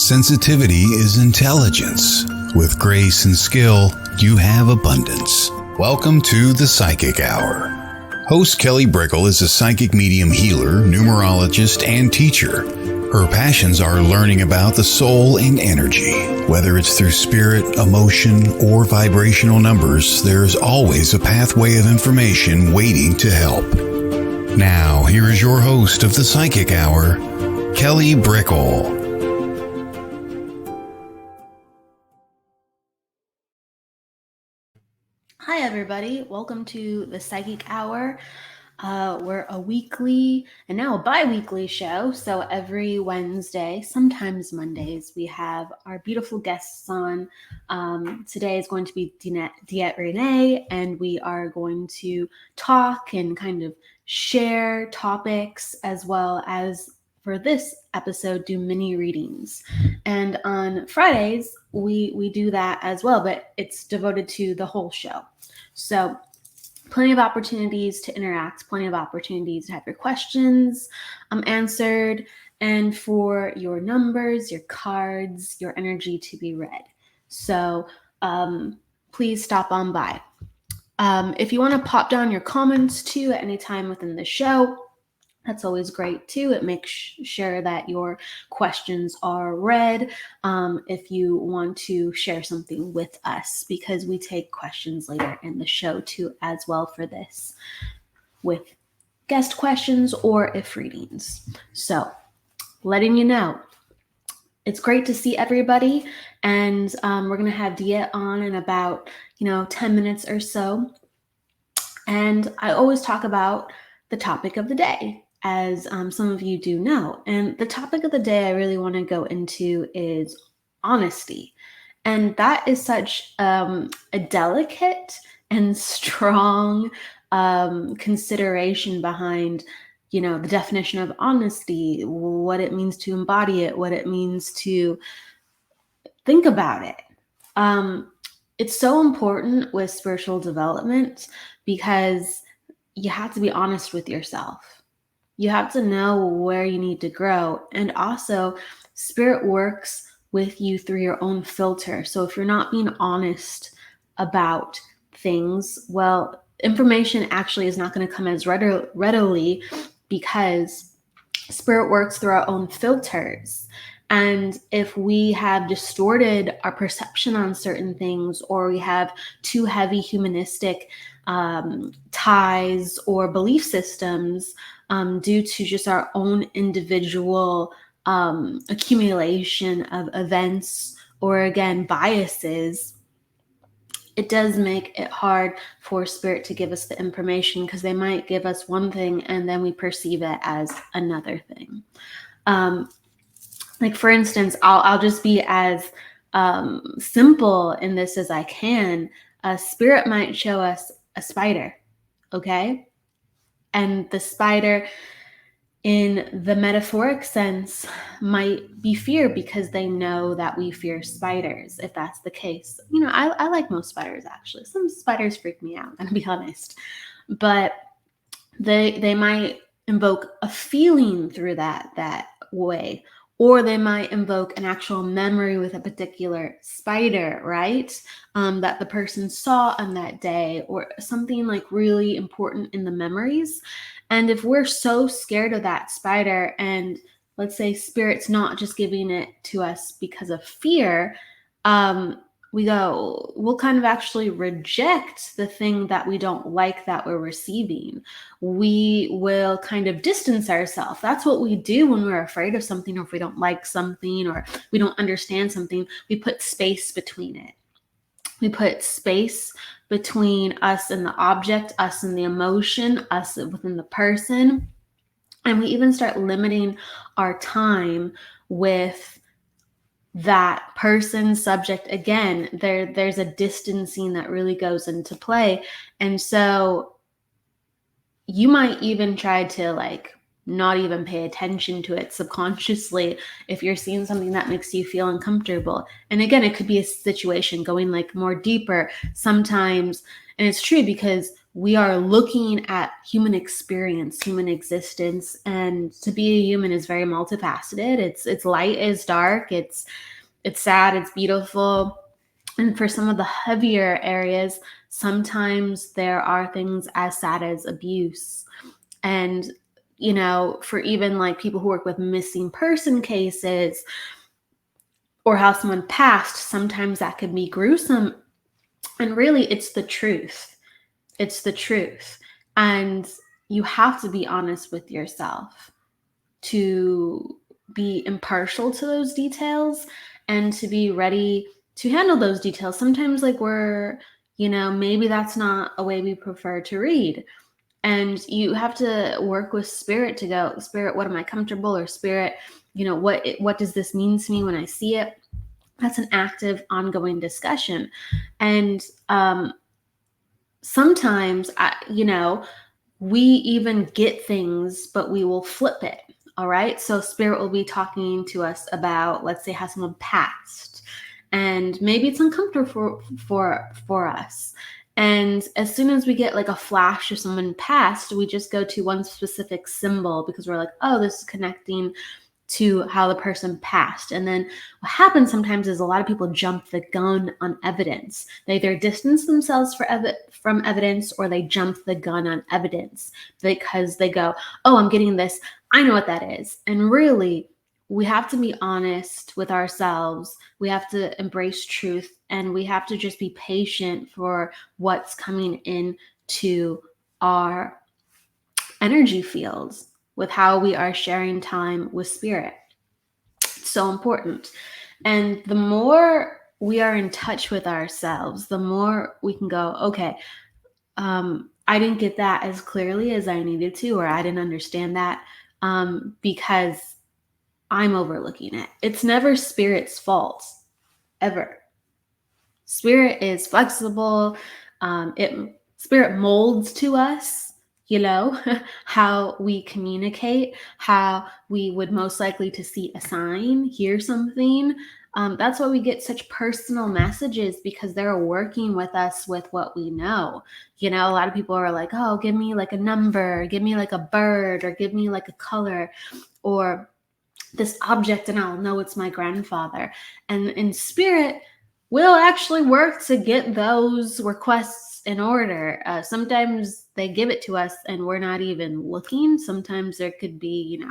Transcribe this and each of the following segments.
Sensitivity is intelligence. With grace and skill, you have abundance. Welcome to the Psychic Hour. Host Kelly Brickle is a psychic medium healer, numerologist, and teacher. Her passions are learning about the soul and energy. Whether it's through spirit, emotion, or vibrational numbers, there's always a pathway of information waiting to help. Now, here is your host of the Psychic Hour, Kelly Brickle. Hi, everybody. Welcome to the Psychic Hour. We're a weekly and now a bi-weekly show. So every Wednesday, sometimes Mondays, we have our beautiful guests on. Today is going to be DeEtte Ranae, and we are going to talk and kind of share topics, as well as for this episode do mini readings. And on Fridays, we do that as well, but it's devoted to the whole show. So plenty of opportunities to interact, plenty of opportunities to have your questions answered, and for your numbers, your cards, your energy to be read. So please stop on by. If you want to pop down your comments too at any time within the show, that's always great too. It makes sure that your questions are read if you want to share something with us, because we take questions later in the show too as well for this, with guest questions or if readings. So letting you know, it's great to see everybody, and we're going to have DeEtte on in about 10 minutes or so. And I always talk about the topic of the day, as some of you do know. And the topic of the day I really want to go into is honesty. And that is such a delicate and strong consideration behind, the definition of honesty, what it means to embody it, what it means to think about it. It's so important with spiritual development because you have to be honest with yourself. You have to know where you need to grow. And also, spirit works with you through your own filter. So if you're not being honest about things, well, information actually is not going to come as readily, because spirit works through our own filters. And if we have distorted our perception on certain things, or we have too heavy humanistic ties or belief systems, due to just our own individual accumulation of events, or again, biases, it does make it hard for spirit to give us the information, because they might give us one thing and then we perceive it as another thing. Like for instance, I'll just be as simple in this as I can. Spirit might show us a spider, okay? And the spider, in the metaphoric sense, might be fear because they know that we fear spiders, if that's the case. I like most spiders, actually. Some spiders freak me out, I'm going to be honest. But they might invoke a feeling through that way. Or they might invoke an actual memory with a particular spider, right? That the person saw on that day, or something like really important in the memories. And if we're so scared of that spider, and let's say spirit's not just giving it to us because of fear, we'll kind of actually reject the thing that we don't like that we're receiving. We will kind of distance ourselves. That's what we do when we're afraid of something, or if we don't like something, or we don't understand something. We put space between it. We put space between us and the object, us and the emotion, us within the person. And we even start limiting our time with that person, subject. Again, there's a distancing that really goes into play. And so you might even try to not even pay attention to it subconsciously if you're seeing something that makes you feel uncomfortable. And again, it could be a situation going more deeper sometimes. And it's true, because we are looking at human experience, human existence, and to be a human is very multifaceted. It's light, it's dark, it's sad, it's beautiful. And for some of the heavier areas, sometimes there are things as sad as abuse. And, for even like people who work with missing person cases or how someone passed, sometimes that could be gruesome. And really, it's the truth. It's the truth. And you have to be honest with yourself to be impartial to those details and to be ready to handle those details. Sometimes like maybe that's not a way we prefer to read. And you have to work with spirit to go, spirit, what am I comfortable? Or spirit, what does this mean to me when I see it? That's an active, ongoing discussion. And sometimes, we even get things, but we will flip it. All right. So spirit will be talking to us about, let's say, how someone passed, and maybe it's uncomfortable for us. And as soon as we get like a flash of someone passed, we just go to one specific symbol because we're like, oh, this is connecting to how the person passed. And then what happens sometimes is a lot of people jump the gun on evidence. They either distance themselves from evidence, or they jump the gun on evidence because they go, oh, I'm getting this, I know what that is. And really, we have to be honest with ourselves. We have to embrace truth, and we have to just be patient for what's coming into our energy fields with how we are sharing time with spirit. It's so important. And the more we are in touch with ourselves, the more we can go, okay, I didn't get that as clearly as I needed to, or I didn't understand that because I'm overlooking it. It's never spirit's fault, ever. Spirit is flexible. Spirit molds to us, how we communicate, how we would most likely to see a sign, hear something. That's why we get such personal messages, because they're working with us with what we know. A lot of people are like, oh, give me like a number, give me like a bird, or give me like a color, or this object, and I'll know it's my grandfather. And in spirit, we'll actually work to get those requests in order. Sometimes they give it to us and we're not even looking. Sometimes there could be,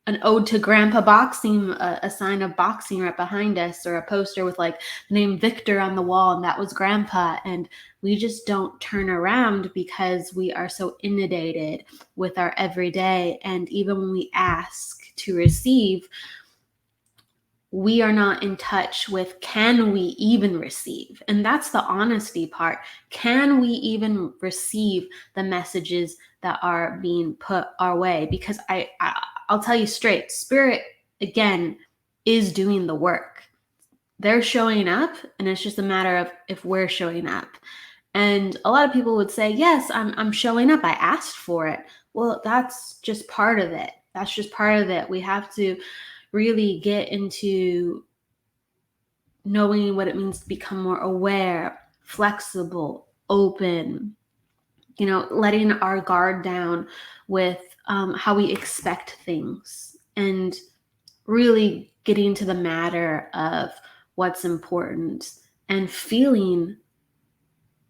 an ode to grandpa boxing, a sign of boxing right behind us, or a poster with like the name Victor on the wall, and that was grandpa. And we just don't turn around because we are so inundated with our everyday. And even when we ask to receive, we are not in touch with, can we even receive? And that's the honesty part. Can we even receive the messages that are being put our way? Because I'll tell you straight, spirit, again, is doing the work. They're showing up, and it's just a matter of if we're showing up. And a lot of people would say, yes, I'm showing up. I asked for it. Well, that's just part of it. That's just part of it. We have to really get into knowing what it means to become more aware, flexible, open, letting our guard down with how we expect things, and really getting to the matter of what's important, and feeling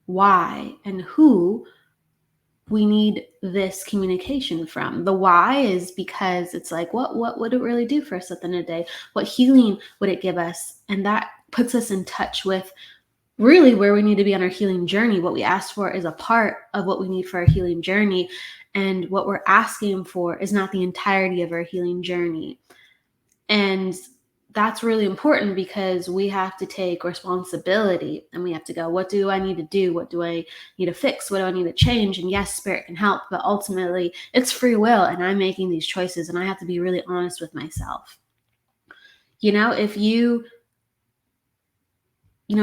why and who we need this communication from. The why is because it's like, what would it really do for us at the end of the day? What healing would it give us? And that puts us in touch with really where we need to be on our healing journey. What we asked for is a part of what we need for our healing journey. And what we're asking for is not the entirety of our healing journey. And that's really important, because we have to take responsibility, and we have to go, what do I need to do? What do I need to fix? What do I need to change? And yes, spirit can help, but ultimately it's free will, and I'm making these choices, and I have to be really honest with myself. If you,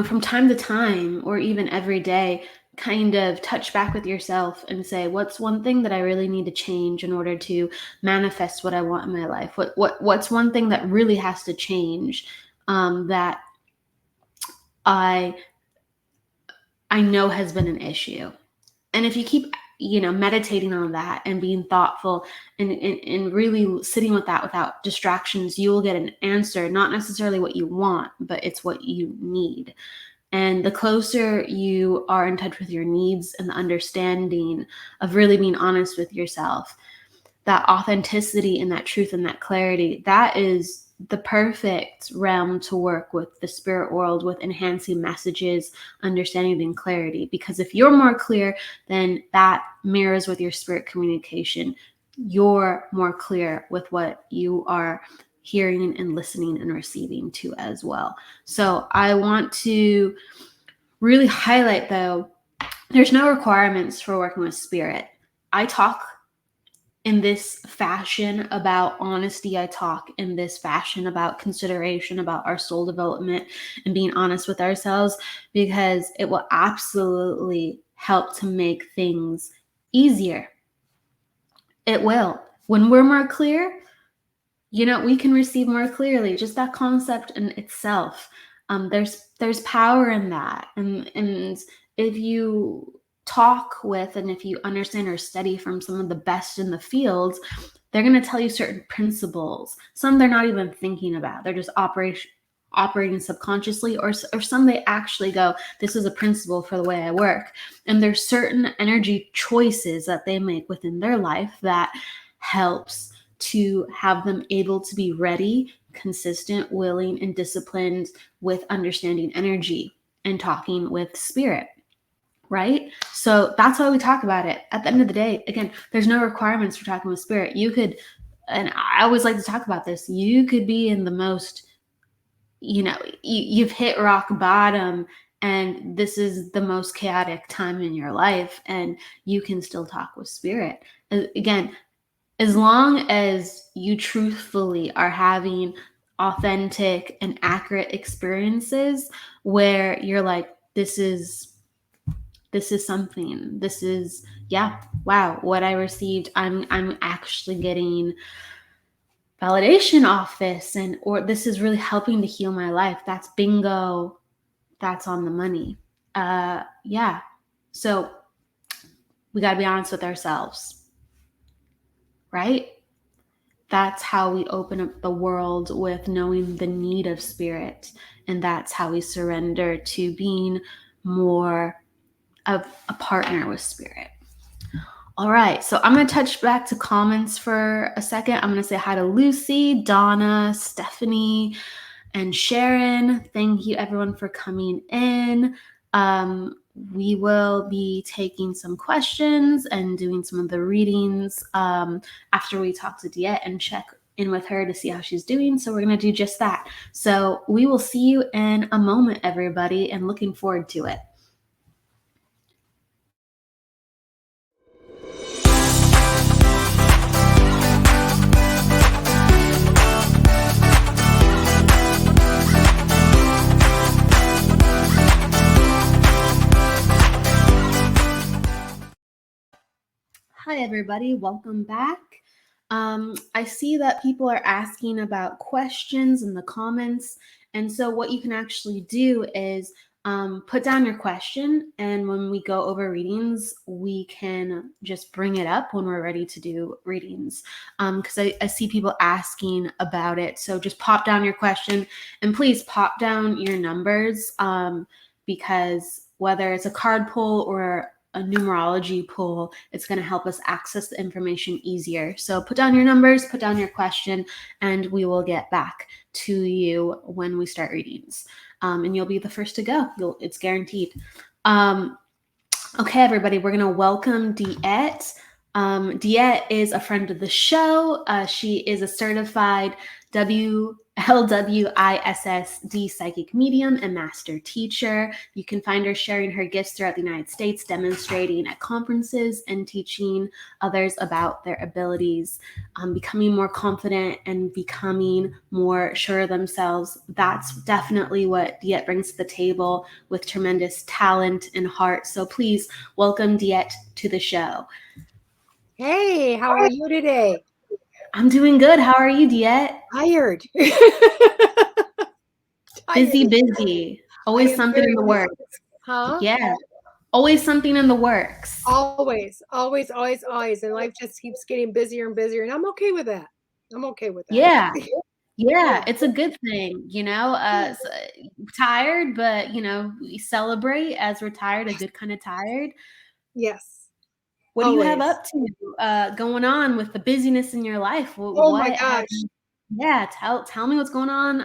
from time to time, or even every day, kind of touch back with yourself and say, what's one thing that I really need to change in order to manifest what I want in my life? What's one thing that really has to change, that I know has been an issue? And if you keep, meditating on that and being thoughtful and really sitting with that without distractions, you will get an answer, not necessarily what you want, but it's what you need. And the closer you are in touch with your needs and the understanding of really being honest with yourself, that authenticity and that truth and that clarity, that is the perfect realm to work with the spirit world, with enhancing messages, understanding, and clarity. Because if you're more clear, then that mirrors with your spirit communication. You're more clear with what you are hearing and listening and receiving to as well. So I want to really highlight, though, there's no requirements for working with spirit. I talk in this fashion about honesty. I talk in this fashion about consideration, about our soul development and being honest with ourselves, because it will absolutely help to make things easier. It will. When we're more clear, we can receive more clearly. Just that concept in itself. There's power in that. And if you talk with, and if you understand or study from some of the best in the field, they're going to tell you certain principles. Some they're not even thinking about. They're just operating subconsciously, or some they actually go, this is a principle for the way I work. And there's certain energy choices that they make within their life that helps to have them able to be ready, consistent, willing, and disciplined with understanding energy and talking with spirit. Right? So that's why we talk about it. At the end of the day, again, there's no requirements for talking with spirit. You could, and I always like to talk about this, you could be in the most, you've hit rock bottom, and this is the most chaotic time in your life, and you can still talk with spirit. Again, as long as you truthfully are having authentic and accurate experiences where you're like, this is something, this is, wow, what I received, I'm actually getting validation off this, or this is really helping to heal my life. That's bingo. That's on the money. So we got to be honest with ourselves, right? That's how we open up the world with knowing the need of spirit. And that's how we surrender to being more of a partner with spirit. All right, so I'm going to touch back to comments for a second. I'm going to say hi to Lucy, Donna, Stephanie, and Sharon. Thank you, everyone, for coming in. We will be taking some questions and doing some of the readings after we talk to DeEtte and check in with her to see how she's doing. So we're going to do just that. So we will see you in a moment, everybody, and looking forward to it. Hi, everybody. Welcome back. I see that people are asking about questions in the comments. And so what you can actually do is put down your question. And when we go over readings, we can just bring it up when we're ready to do readings. Because I see people asking about it. So just pop down your question, and please pop down your numbers, because whether it's a card pull or a numerology pool, it's going to help us access the information easier. So put down your numbers, put down your question, and we will get back to you when we start readings. And you'll be the first to go. It's guaranteed. Okay, everybody, we're going to welcome DeEtte. DeEtte is a friend of the show. She is a certified LWISSD psychic medium and master teacher. You can find her sharing her gifts throughout the United States, demonstrating at conferences and teaching others about their abilities, becoming more confident and becoming more sure of themselves. That's definitely what DeEtte brings to the table, with tremendous talent and heart. So please welcome DeEtte to the show. Hey, how are you today? I'm doing good. How are you, DeEtte? Tired. Busy. Always something in the works. Huh? Yeah. Always something in the works. Always, always, always, always. And life just keeps getting busier and busier. And I'm okay with that. I'm okay with that. Yeah. Yeah, Yeah. it's a good thing, tired, but we celebrate as we're tired, a good kind of tired. Yes. What do you have Always. up to going on with the busyness in your life? Oh my What have gosh. yeah, tell me what's going on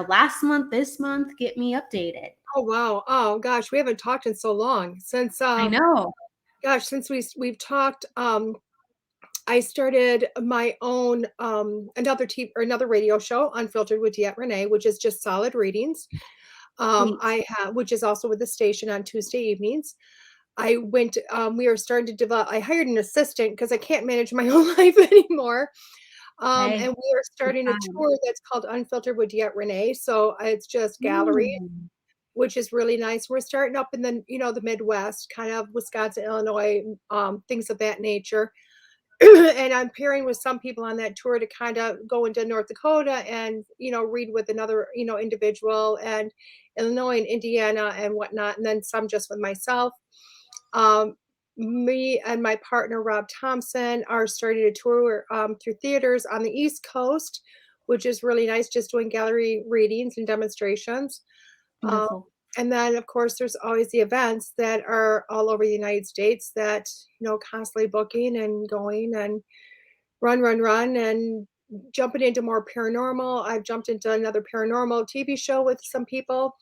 last month, this month, get me updated. Oh wow. Oh gosh, we haven't talked in so long. Since I know. gosh, since we've talked, I started my own another radio show, Unfiltered with DeEtte Ranae, which is just solid readings. Sweet. I have, which is also with the station on Tuesday evenings. We are starting to develop. I hired an assistant because I can't manage my own life anymore. Hey, And we are good starting a time. tour that's called Unfiltered with DeEtte Ranae. So it's just gallery, Mm, which is really nice. We're starting up in the Midwest, kind of Wisconsin, Illinois, things of that nature. And I'm pairing with some people on that tour to kind of go into North Dakota and, read with another, individual, and Illinois and Indiana and whatnot. And then some just with myself. Um, Me and my partner, Rob Thompson, are starting a tour through theaters on the East Coast, which is really nice, just doing gallery readings and demonstrations. Um, wonderful. and then, of course, there's always the events that are all over the United States that, constantly booking and going and run and jumping into more paranormal. I've jumped into another paranormal TV show with some people.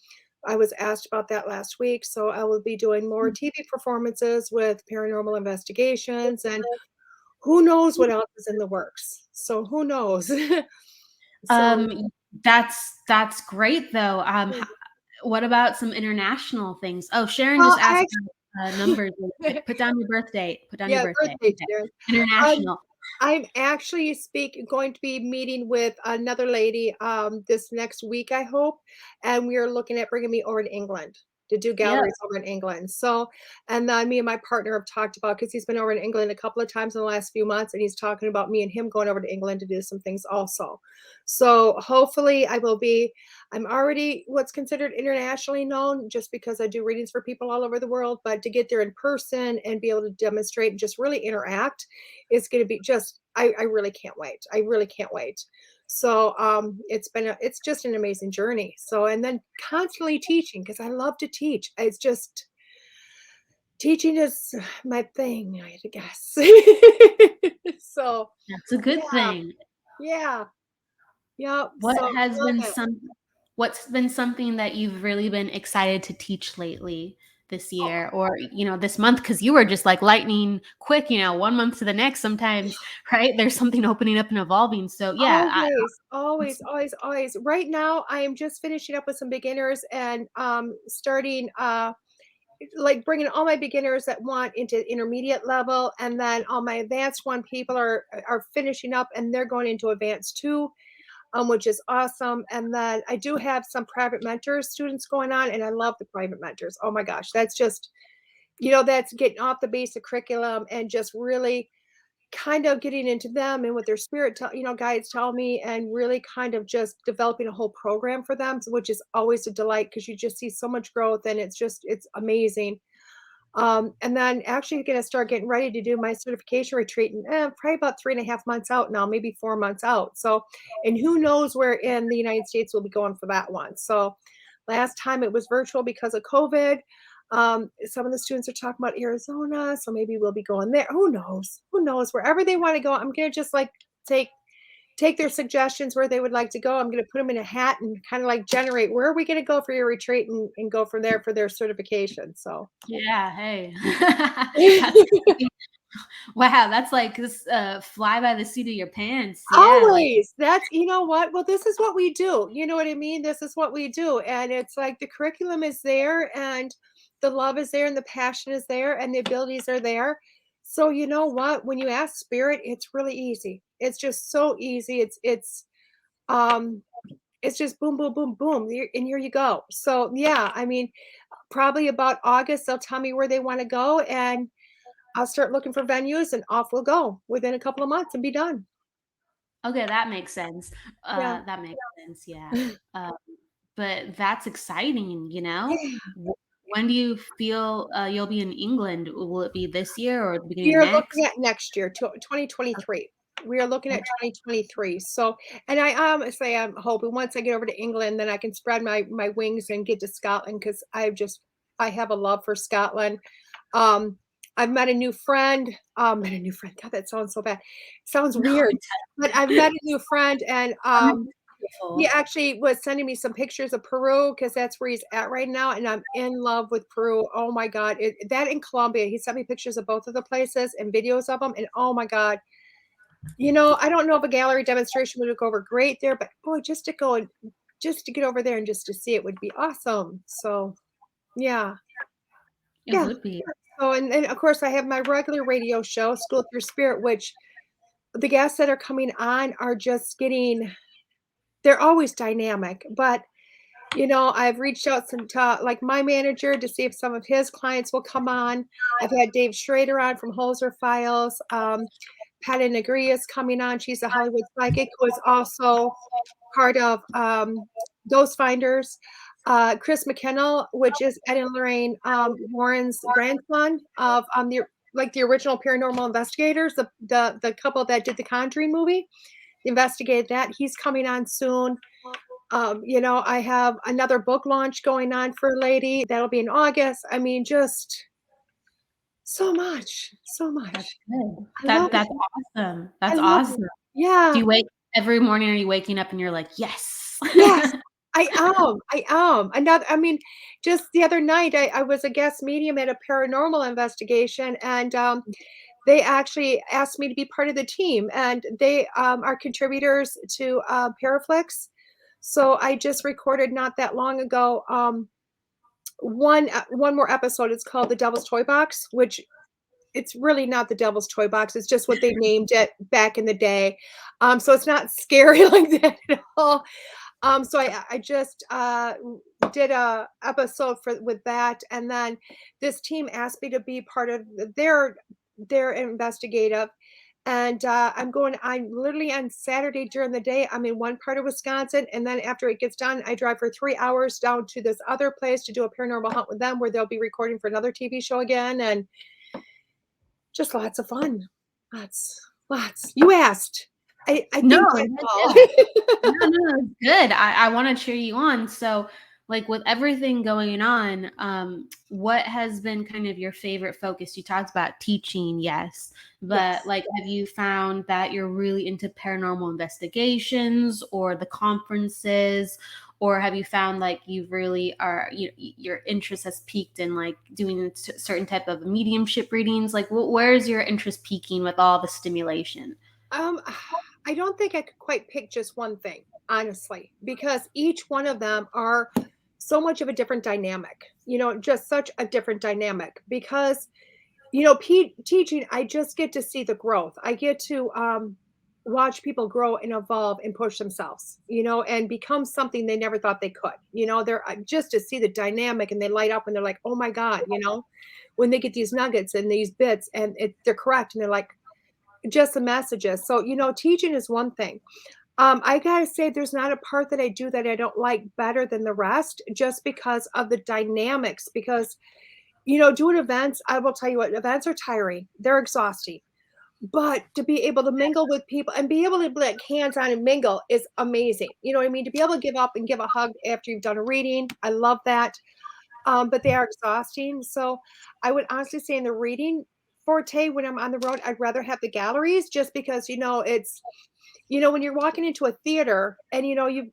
I was asked about that last week. So I will be doing more TV performances with paranormal investigations, and who knows what else is in the works. So who knows? So Um, that's great though. What about some international things? Oh, Sharon well, just asked I about numbers. Put down your birth date. Put down your yeah, birthday. birthday, Okay. Sharon. Um, International. I'm actually going to be meeting with another lady this next week, I hope, and we are looking at bringing me over to England to do Yep. galleries over in England. So, and then me and my partner have talked about, because he's been over in England a couple of times in the last few months, and he's talking about me and him going over to England to do some things also. So hopefully I'm already what's considered internationally known just because I do readings for people all over the world, but to get there in person and be able to demonstrate and just really interact, it's going to be just, I really can't wait. I really can't wait. So it's just an amazing journey. So, and then constantly teaching, because I love to teach. It's just, teaching is my thing, I guess. So That's a good yeah, thing. yeah, yeah. What So has I love been it. what's been something that you've really been excited to teach lately this year or this month? Because you were just like lightning quick, 1 month to the next sometimes, right? There's something opening up and evolving. So yeah, Always, always, always, always. Right now, I am just finishing up with some beginners and starting like bringing all my beginners that want into intermediate level, and then all my advanced one people are finishing up and they're going into advanced two, which is awesome. And then I do have some private mentors students going on, and I love the private mentors. Oh my gosh, that's just, that's getting off the basic curriculum and just really kind of getting into them and what their guides tell me, and really kind of just developing a whole program for them, which is always a delight because you just see so much growth, and it's amazing. And then actually going to start getting ready to do my certification retreat, and probably about 3.5 months out now, maybe 4 months out. So, and who knows where in the United States we'll be going for that one. So last time it was virtual because of COVID. Some of the students are talking about Arizona, so maybe we'll be going there. Who knows? Who knows? Wherever they want to go, I'm gonna just like take their suggestions where they would like to go. I'm gonna put them in a hat and kind of like generate, where are we gonna go for your retreat, and go from there for their certification. So yeah, hey. That's wow, that's like this fly by the seat of your pants. Yeah, like always. That's, you know what? Well, this is what we do. You know what I mean? This is what we do. And it's like the curriculum is there, and the love is there, and the passion is there, and the abilities are there. So you know what? When you ask spirit, it's really easy. It's just so easy. Um it's just boom, boom, boom, boom. And here you go. So yeah, I mean, probably about August, they'll tell me where they want to go, and I'll start looking for venues, and off we'll go within a couple of months and be done. okay, that makes sense. Yeah. That makes sense, yeah. Uh, but that's exciting, you know? Yeah. When do you feel you'll be in England? Will it be this year or the beginning We of are next? looking at next year, 2023. We are looking at 2023. So, and I honestly, I'm hoping once I get over to England, then I can spread my wings and get to Scotland because I have a love for Scotland. Um, I've met a new friend. Met a new friend. God, that sounds so bad. Sounds No, weird, but I've met a new friend, and he beautiful. actually was sending me some pictures of Peru because that's where he's at right now, and I'm in love with Peru. Oh my God, that in Colombia, he sent me pictures of both of the places and videos of them, and oh my God, I don't know if a gallery demonstration would go over great there, but boy, just to get over there and just to see it would be awesome. So yeah, It yeah. would be. So and of course I have my regular radio show, School Through Spirit, which the guests that are coming on are just they're always dynamic, but I've reached out to like my manager to see if some of his clients will come on. I've had Dave Schrader on from Holzer Files. Patti Negri is coming on. She's a Hollywood psychic who is also part of Ghost Finders. Chris McKennell, which is Ed and Lorraine Warren's grandson of the original paranormal investigators, the couple that did the Conjuring movie, investigated that. He's coming on soon. I have another book launch going on for a lady that'll be in August. I mean, just so much, so That's much. good. I love it. That's awesome. I That's love it. awesome. Do Yeah. you wake every morning? Are you waking up and you're like, yes? Yes, I am. I am. I mean, just the other night, I was a guest medium at a paranormal investigation, and they actually asked me to be part of the team, and they are contributors to Paraflix. So I just recorded not that long ago one more episode. It's called The Devil's Toy Box, which it's really not the Devil's Toy Box. It's just what they named it back in the day. So it's not scary like that at all. So I just did a episode with that, and then this team asked me to be part of their investigative. And I'm literally on Saturday during the day, I'm in one part of Wisconsin. And then after it gets done, I drive for 3 hours down to this other place to do a paranormal hunt with them where they'll be recording for another TV show again. And just lots of fun. Lots. You asked. I No, think I that's did all. no, it's good. I want to cheer you on. So, like with everything going on, what has been kind of your favorite focus? You talked about teaching, yes, but Yes. like, have you found that you're really into paranormal investigations or the conferences, or have you found like you really your interest has peaked in like doing certain type of mediumship readings? Like, where's your interest peaking with all the stimulation? Um, I don't think I could quite pick just one thing, honestly, because each one of them are so much of a different dynamic, just such a different dynamic because, teaching, I just get to see the growth. I get to watch people grow and evolve and push themselves, and become something they never thought they could. They're just to see the dynamic and they light up and they're like, oh my God, when they get these nuggets and these bits and they're correct and they're like, just the messages. So, teaching is one thing. I gotta say, there's not a part that I do that I don't like better than the rest, just because of the dynamics. Because, doing events, I will tell you what, events are tiring, they're exhausting. But to be able to mingle with people and be able to be like hands on and mingle is amazing. You know what I mean? To be able to give up and give a hug after you've done a reading, I love that. But they are exhausting. So I would honestly say in the reading forte, when I'm on the road, I'd rather have the galleries just because, it's, when you're walking into a theater and,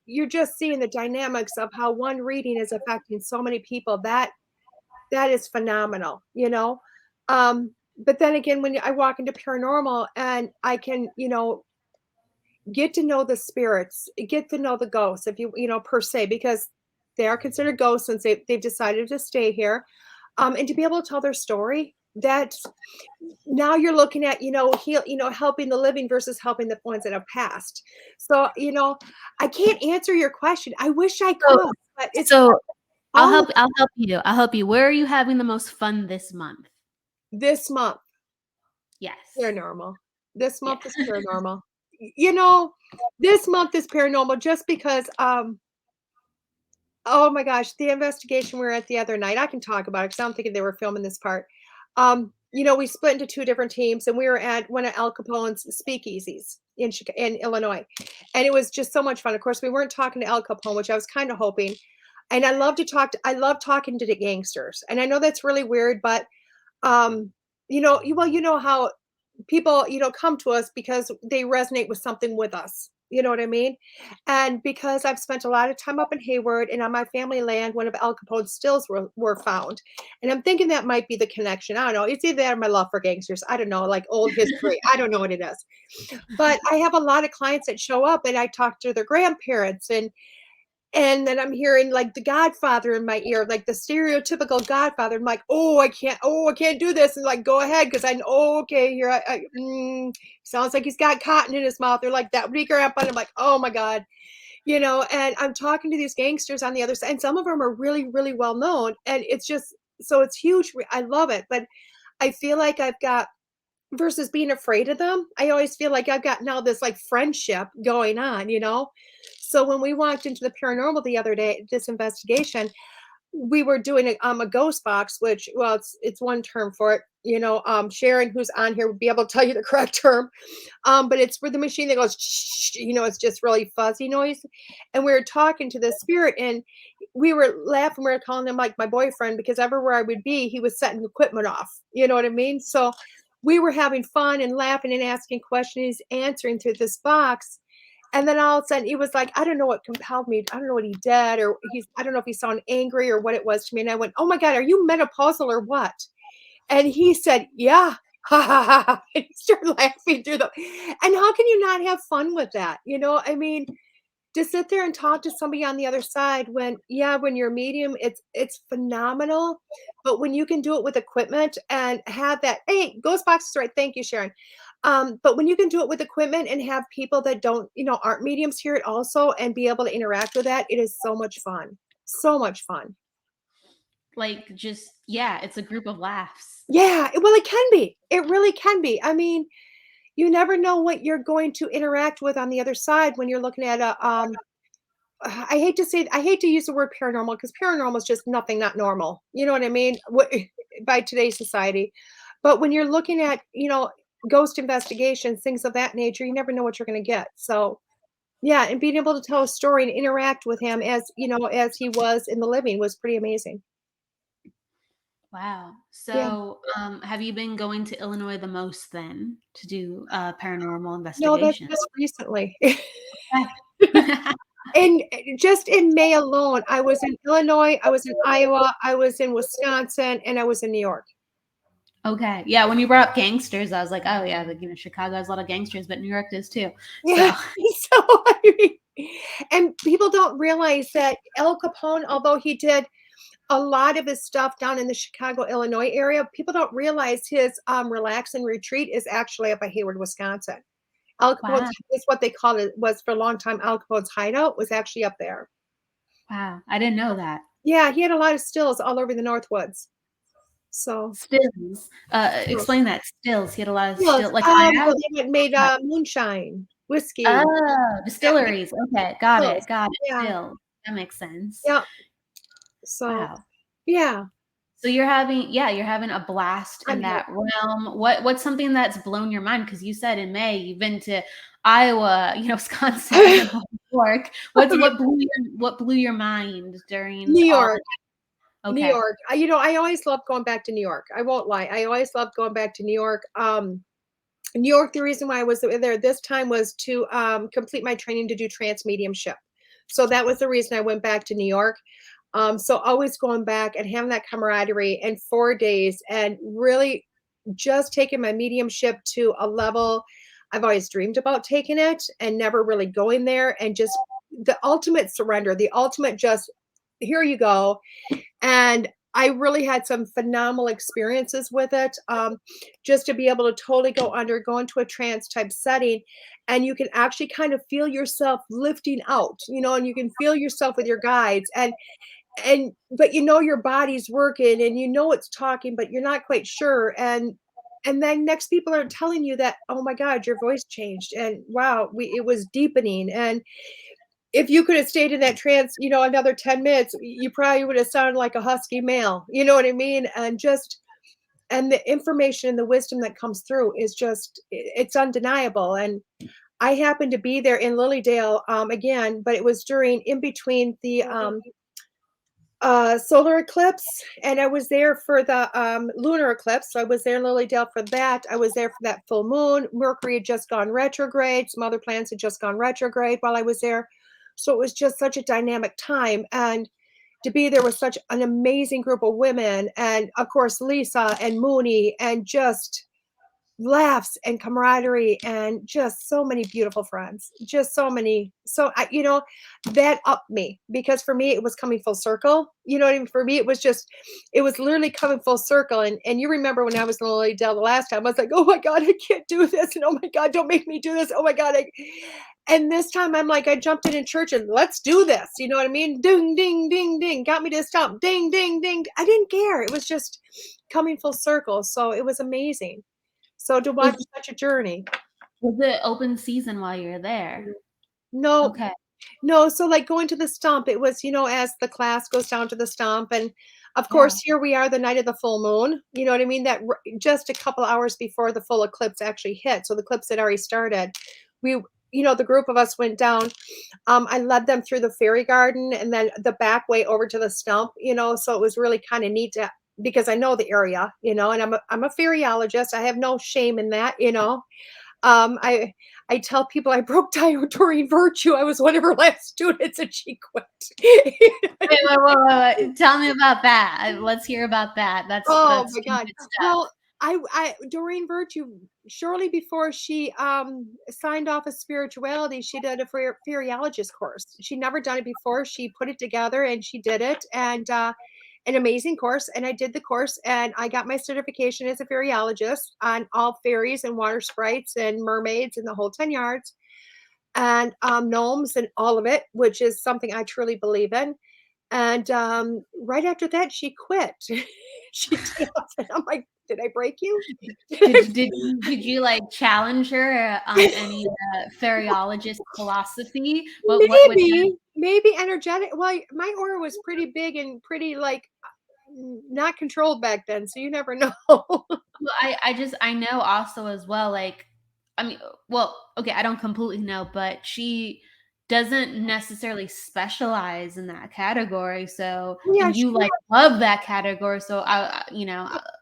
you're just seeing the dynamics of how one reading is affecting so many people, that is phenomenal, but then again, when I walk into paranormal and I can, get to know the spirits, get to know the ghosts, if per se, because they are considered ghosts since they've decided to stay here. And to be able to tell their story, that now you're looking at, helping the living versus helping the ones that have passed. So, I can't answer your question. I wish I So, could, but it's so all I'll help you. I'll help you. Where are you having the most fun this month? this month. Yes. Paranormal. This Yeah. month is paranormal. This month is paranormal just because Oh my gosh, the investigation we were at the other night, I can talk about it because I'm thinking they were filming this part. We split into 2 different teams, and we were at one of Al Capone's speakeasies in Illinois, and it was just so much fun. Of course, we weren't talking to Al Capone, which I was kinda hoping, and I love talking to the gangsters, and I know that's really weird, but, you know how people, come to us because they resonate with something with us. You know what I mean? And because I've spent a lot of time up in Hayward and on my family land, one of Al Capone's stills were found. And I'm thinking that might be the connection. I don't know. It's either that or my love for gangsters. I don't know, like old history. I don't know what it is. But I have a lot of clients that show up and I talk to their grandparents and then I'm hearing like the Godfather in my ear, like the stereotypical Godfather. I'm like, I can't do this. And like, go ahead. Cause I know, okay, here, sounds like he's got cotton in his mouth. They're like, that would be grandpa. And I'm like, oh my God, and I'm talking to these gangsters on the other side. And some of them are really, really well known. And it's just, so it's huge. I love it. But I feel like I've got, versus being afraid of them, I always feel like I've got now this like friendship going on. So when we walked into the paranormal the other day, this investigation, we were doing a ghost box, which, well, it's one term for it. Sharon, who's on here, would be able to tell you the correct term. But it's for the machine that goes, it's just really fuzzy noise. And we were talking to the spirit, and we were laughing. We were calling him like my boyfriend because everywhere I would be, he was setting equipment off. You know what I mean? So we were having fun and laughing and asking questions, answering through this box. And then all of a sudden, it was like, I don't know what compelled me. I don't know what he did, or I don't know if he sounded angry or what it was to me. And I went, oh my God, are you menopausal or what? And he said, yeah. Ha ha ha. Ha. And he started laughing through them. And how can you not have fun with that? I mean, to sit there and talk to somebody on the other side when you're a medium, it's phenomenal. But when you can do it with equipment and have that, hey, Ghostbox is right. Thank you, Sharon. But when you can do it with equipment and have people that aren't mediums hear it also and be able to interact with that, it is so much fun. So much fun. Like, just, yeah, it's a group of laughs. Yeah, well, it can be. It really can be. I mean, you never know what you're going to interact with on the other side when you're looking at I hate to use the word paranormal because paranormal is just nothing not normal. You know what I mean? By today's society. But when you're looking at, ghost investigations, things of that nature, you never know what you're going to get. So, yeah, and being able to tell a story and interact with him as he was in the living was pretty amazing. Wow. Yeah. So, have you been going to Illinois the most then to do paranormal No, that's investigations? just recently. Okay. And just in May alone, I was in Illinois, I was in Iowa, I was in Wisconsin, and I was in New York. Okay. Yeah. When you brought up gangsters, I was like, oh yeah, like, Chicago has a lot of gangsters, but New York does too. Yeah. So So, I mean, and people don't realize that Al Capone, although he did a lot of his stuff down in the Chicago, Illinois area, people don't realize his relax and retreat is actually up at Hayward, Wisconsin. Al Capone's wow. is what they called it, was for a long time Al Capone's hideout was actually up there. Wow. I didn't know that. Yeah, he had a lot of stills all over the Northwoods. So Stills. stills. Explain that. Stills. He had a lot of Stills, still like where hideouts. they made moonshine, whiskey. Oh, Yeah, distilleries. Okay. Got stills. it. Got it. Yeah, Still. That makes sense. yeah. So, Wow. yeah. So you're having a blast I'm in here. that realm. What's something that's blown your mind? Because you said in May you've been to Iowa, Wisconsin, and New York. What blew your mind during New all York. the New okay. York. I always loved going back to New York. I won't lie. I always loved going back to New York. New York, the reason why I was there this time was to complete my training to do trance mediumship. So that was the reason I went back to New York. So always going back and having that camaraderie and 4 days and really just taking my mediumship to a level I've always dreamed about taking it and never really going there, and just the ultimate surrender, the ultimate just here you go. And I really had some phenomenal experiences with it. Just to be able to totally go into a trance type setting, and you can actually kind of feel yourself lifting out, and you can feel yourself with your guides, but your body's working and it's talking, but you're not quite sure. And then next people are telling you that, oh my God, your voice changed, and wow, it was deepening. And if you could have stayed in that trance, another 10 minutes, you probably would have sounded like a husky male. You know what I mean? And the information and the wisdom that comes through is just, it's undeniable. And I happened to be there in Lilydale, again, but it was in between the solar eclipse, and I was there for the lunar eclipse. So I was there in Lilydale for that. I was there for that full moon. Mercury had just gone retrograde. Some other planets had just gone retrograde while I was there. So it was just such a dynamic time. And to be there with such an amazing group of women, and of course, Lisa and Mooney, and just laughs and camaraderie, and just so many beautiful friends, just so many. So that upped me, because for me it was coming full circle. You know what I mean? For me it was literally coming full circle. And you remember when I was in Lily Dell the last time, I was like, oh my God, I can't do this, and oh my God, don't make me do this, oh my God. And this time I'm like, I jumped in church and let's do this. You know what I mean? Ding, ding, ding, ding, got me to stop. Ding, ding, ding. I didn't care. It was just coming full circle. So it was amazing. So to watch such a journey. Was it open season while you were there? No. Okay. No, so like going to the stump, it was, as the class goes down to the stump. And of course, here we are the night of the full moon. You know what I mean? That just a couple hours before the full eclipse actually hit. So the eclipse had already started. The group of us went down. I led them through the fairy garden and then the back way over to the stump, so it was really kind of neat because I know the area, and I'm a fairyologist. I have no shame in that. I tell people I broke Doreen Virtue. I was one of her last students and she quit. Wait. Tell me about that. Let's hear about that. That's my God. Well, I Doreen Virtue, shortly before she signed off of spirituality, she did a fairyologist course. She'd never done it before. She put it together and she did it, and an amazing course. And I did the course and I got my certification as a fairyologist on all fairies and water sprites and mermaids and the whole 10 yards, and gnomes and all of it, which is something I truly believe in. And right after that, she quit. She did. And I'm like, did I break you? Did you like challenge her on any fairyologist philosophy? Maybe energetic. Well, my aura was pretty big and pretty like not controlled back then, so you never know. Well, I know also as well, like, I mean, well, okay, I don't completely know, but she doesn't necessarily specialize in that category. So, Yeah, and you like love that category. So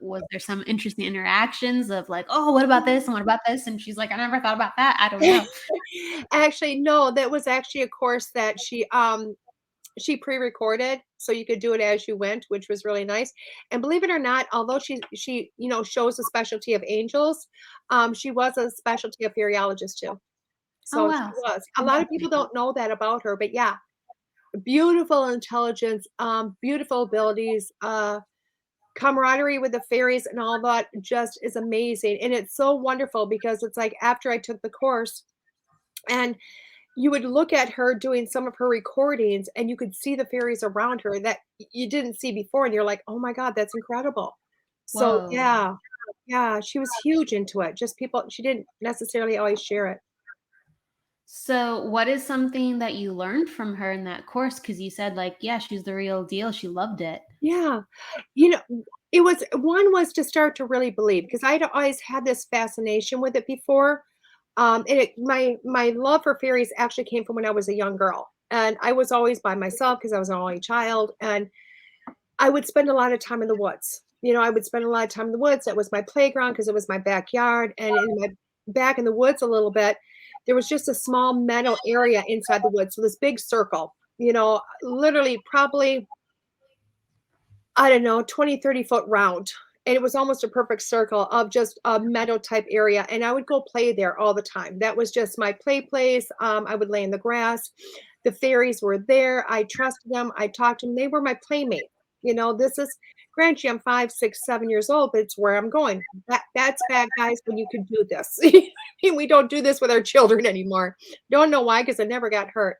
was there some interesting interactions of like, oh, what about this? And what about this? And she's like, I never thought about that. I don't know. Actually, no, that was actually a course that she pre-recorded, so you could do it as you went, which was really nice. And believe it or not, although she shows a specialty of angels, she was a specialty of fairyologist too. So wow. she was. A lot of people don't know that about her, but yeah, beautiful intelligence, beautiful abilities, camaraderie with the fairies and all that just is amazing. And it's so wonderful because it's like after I took the course, and you would look at her doing some of her recordings and you could see the fairies around her that you didn't see before. And you're like, oh my God, that's incredible. So Whoa. yeah, she was huge into it. Just she didn't necessarily always share it. So what is something that you learned from her in that course? Because you said like, yeah, she's the real deal. She loved it. Yeah. One was to start to really believe, because I'd always had this fascination with it before. And my love for fairies actually came from when I was a young girl, and I was always by myself because I was an only child, and I would spend a lot of time in the woods. I would spend a lot of time in the woods. That was my playground because it was my backyard, and in my back in the woods a little bit, there was just a small meadow area inside the woods. So this big circle, literally probably, I don't know, 20, 30 foot round. And it was almost a perfect circle of just a meadow type area. And I would go play there all the time. That was just my play place. I would lay in the grass. The fairies were there. I trusted them. I talked to them. They were my playmate. This is, granted, I'm 5, 6, 7 years old, but it's where I'm going. That's bad, guys, when you could do this. We don't do this with our children anymore. Don't know why, because I never got hurt.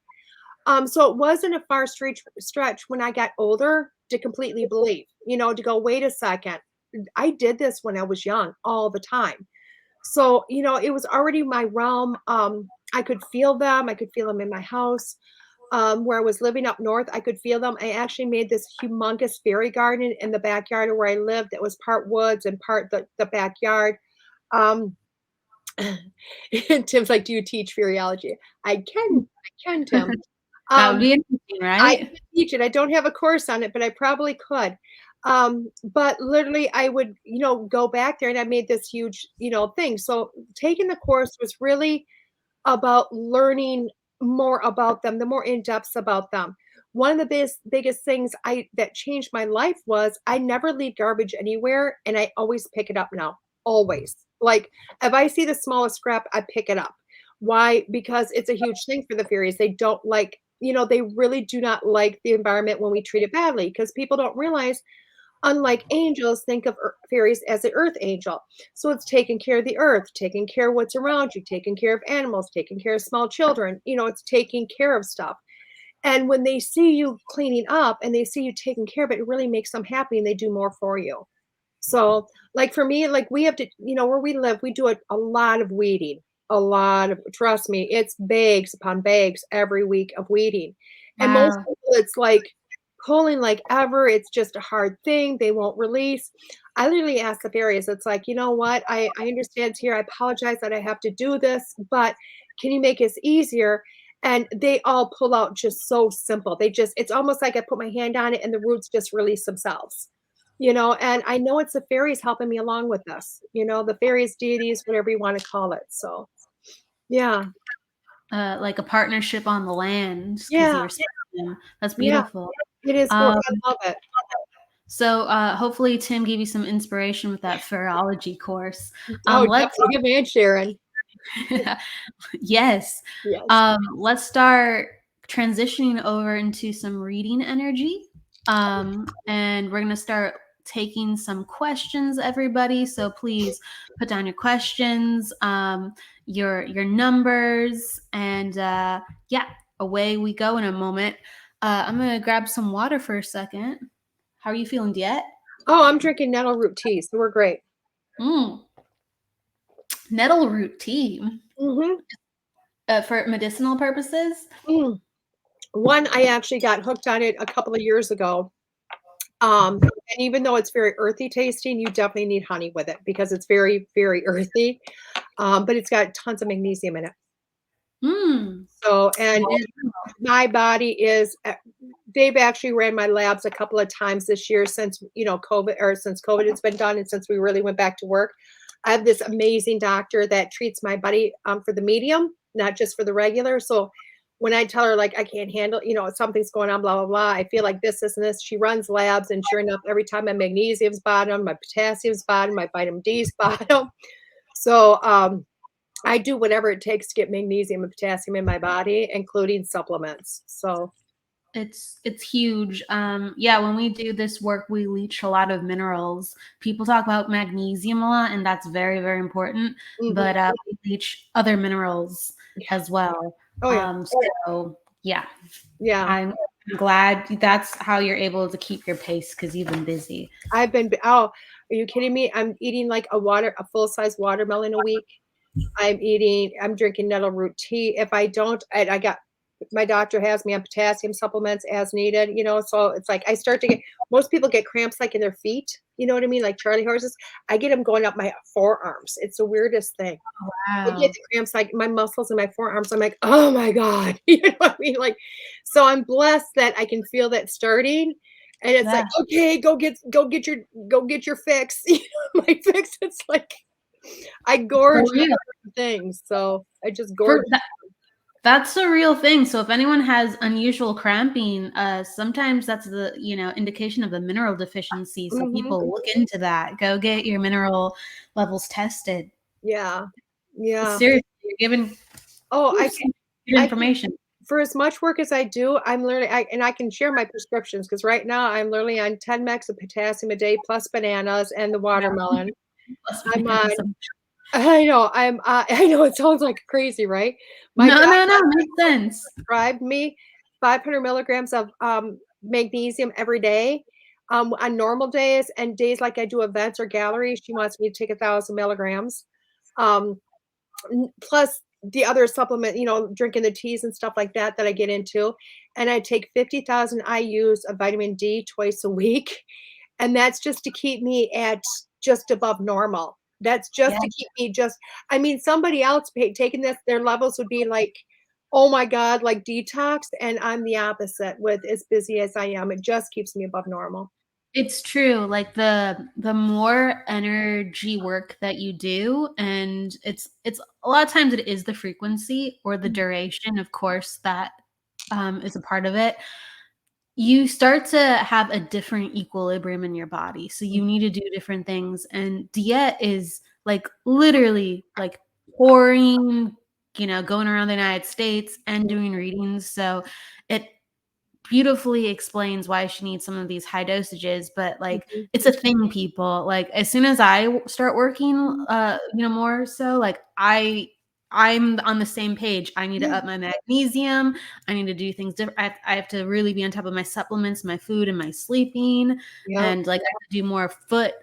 So it wasn't a far stretch when I got older to completely believe, to go, wait a second. I did this when I was young all the time. So, it was already my realm. I could feel them. I could feel them in my house. where I was living up north, I could feel them. I actually made this humongous fairy garden in the backyard of where I lived that was part woods and part the backyard. Um, and Tim's like, "Do you teach fairyology?" I can, Tim. That would Um, be interesting, I right? could teach it. I don't have a course on it, but I probably could. But literally I would, go back there and I made this huge, thing. So taking the course was really about learning more about them, the more in depths about them. One of the biggest things I that changed my life was I never leave garbage anywhere and I always pick it up now. Always. Like if I see the smallest scrap, I pick it up. Why? Because it's a huge thing for the fairies. They don't like, they really do not like the environment when we treat it badly because people don't realize, unlike angels, think of fairies as the earth angel. So it's taking care of the earth, taking care of what's around you, taking care of animals, taking care of small children. It's taking care of stuff. And when they see you cleaning up and they see you taking care of it, it really makes them happy and they do more for you. So, like for me, like we have to, where we live, we do a lot of weeding, a lot of, trust me, it's bags upon bags every week of weeding. And most Wow. people, it's like pulling like ever. It's just a hard thing. They won't release. I literally ask the fairies, it's like, you know what? I understand it's here. I apologize that I have to do this, but can you make it easier? And they all pull out just so simple. It's almost like I put my hand on it and the roots just release themselves. And I know it's the fairies helping me along with this, the fairies, deities, whatever you want to call it. So, yeah, Like a partnership on the land because yeah, you respect them. That's yeah, beautiful. it is. Um, I love it. so hopefully Tim gave you some inspiration with that pharaology course. Oh, Let's definitely. Good man, Sharon. yes. Yes. Let's start transitioning over into some reading energy. And we're gonna start taking some questions, everybody. So please put down your questions, your numbers, and yeah, away we go in a moment. I'm gonna grab some water for a second. How are you feeling, DeEtte? Oh, I'm drinking nettle root tea, so we're great. Mm, nettle root tea Hmm. for medicinal purposes. Mm. One, I actually got hooked on it a couple of years ago. And even though it's very earthy tasting, you definitely need honey with it because it's very, very earthy. But it's got tons of magnesium in it. Mm. So, and my body is, they've actually ran my labs a couple of times this year since, COVID, or since COVID has been done and since we really went back to work. I have this amazing doctor that treats my body for the medium, not just for the regular. So when I tell her like I can't handle, something's going on, blah blah blah, I feel like this and this. She runs labs, and sure enough, every time my magnesium's bottom, my potassium's bottom, my vitamin D's bottom. So I do whatever it takes to get magnesium and potassium in my body, including supplements. So It's huge. Yeah, when we do this work, we leach a lot of minerals. People talk about magnesium a lot, and that's very, very important. mhm. But we leach other minerals as well. Oh yeah, So yeah, yeah. I'm glad that's how you're able to keep your pace because you've been busy. I've been. Oh, are you kidding me? I'm eating like a full size watermelon a week. I'm drinking nettle root tea. If I don't, I got, my doctor has me on potassium supplements as needed, so it's like I start to get, most people get cramps like in their feet, you know what I mean? Like Charlie horses. I get them going up my forearms. It's the weirdest thing. I get Wow. the cramps like my muscles in my forearms. I'm like, oh my God. You know what I mean? Like, so I'm blessed that I can feel that starting. And it's like, Yeah. okay, go get your fix. My fix. It's like I For gorge real. things. So I just For gorge. that's a real thing. So if anyone has unusual cramping, sometimes that's the indication of a mineral deficiency. So Mhm. people look into that. Go get your mineral levels tested. Yeah. Yeah. Seriously, you're giving Oh, some good I can, information. for as much work as I do, I'm learning, and I can share my prescriptions because right now I'm literally on 10 megs of potassium a day plus bananas and the Wow. watermelon. Plus I'm on, bananas. I know it sounds like crazy, right? My No, doctor no, no, makes sense. prescribed me 500 milligrams of magnesium every day. On normal days and days like I do events or galleries, she wants me to take 1,000 milligrams. Um, plus the other supplement, drinking the teas and stuff like that I get into, and I take 50,000 IUs of vitamin D twice a week, and that's just to keep me at just above normal. That's just Yeah. to keep me just I mean, somebody else taking this, their levels would be like, "Oh my god," like detox, and I'm the opposite with as busy as I am. It just keeps me above normal. It's true. Like the more energy work that you do, and it's a lot of times it is the frequency or the duration, of course, that is a part of it. You start to have a different equilibrium in your body. So you need to do different things. And DeEtte is like literally like pouring, going around the United States and doing readings. So it beautifully explains why she needs some of these high dosages, but like Mhm. it's a thing, people. Like as soon as I start working more so, like I'm on the same page. I need to Yeah, up my magnesium. I need to do things different. I have to really be on top of my supplements, my food, and my sleeping. yeah. And like I have to do more foot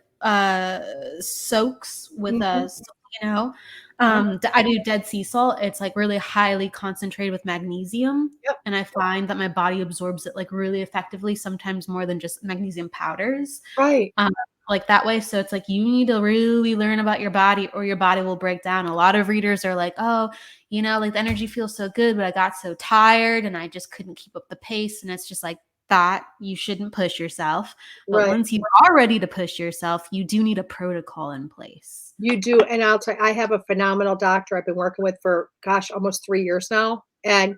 soaks with Mhm. us, you know. Yep, I do Dead Sea salt. It's like really highly concentrated with magnesium, yep, and I find that my body absorbs it like really effectively, sometimes more than just magnesium powders. right. Um, like that way. So it's like you need to really learn about your body or your body will break down. A lot of readers are like, oh, like the energy feels so good, but I got so tired and I just couldn't keep up the pace. And it's just like that. You shouldn't push yourself. But Right. once you are ready to push yourself, you do need a protocol in place. You do, and I'll tell you, I have a phenomenal doctor I've been working with for, gosh, almost 3 years now, and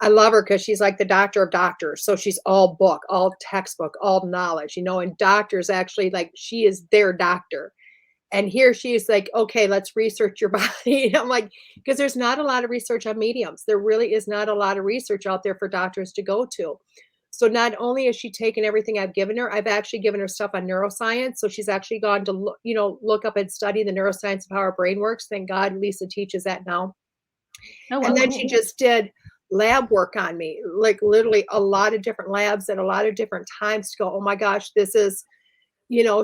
I love her because she's like the doctor of doctors, so she's all book, all textbook, all knowledge, and doctors actually like, she is their doctor, and here she is like, "Okay, let's research your body," and I'm like, because there's not a lot of research on mediums. There really is not a lot of research out there for doctors to go to. So not only has she taken everything I've given her, I've actually given her stuff on neuroscience. So she's actually gone to look up and study the neuroscience of how our brain works. Thank God Lisa teaches that now. Oh, And well. then she just did lab work on me, like literally a lot of different labs at a lot of different times to go, oh my gosh, this is,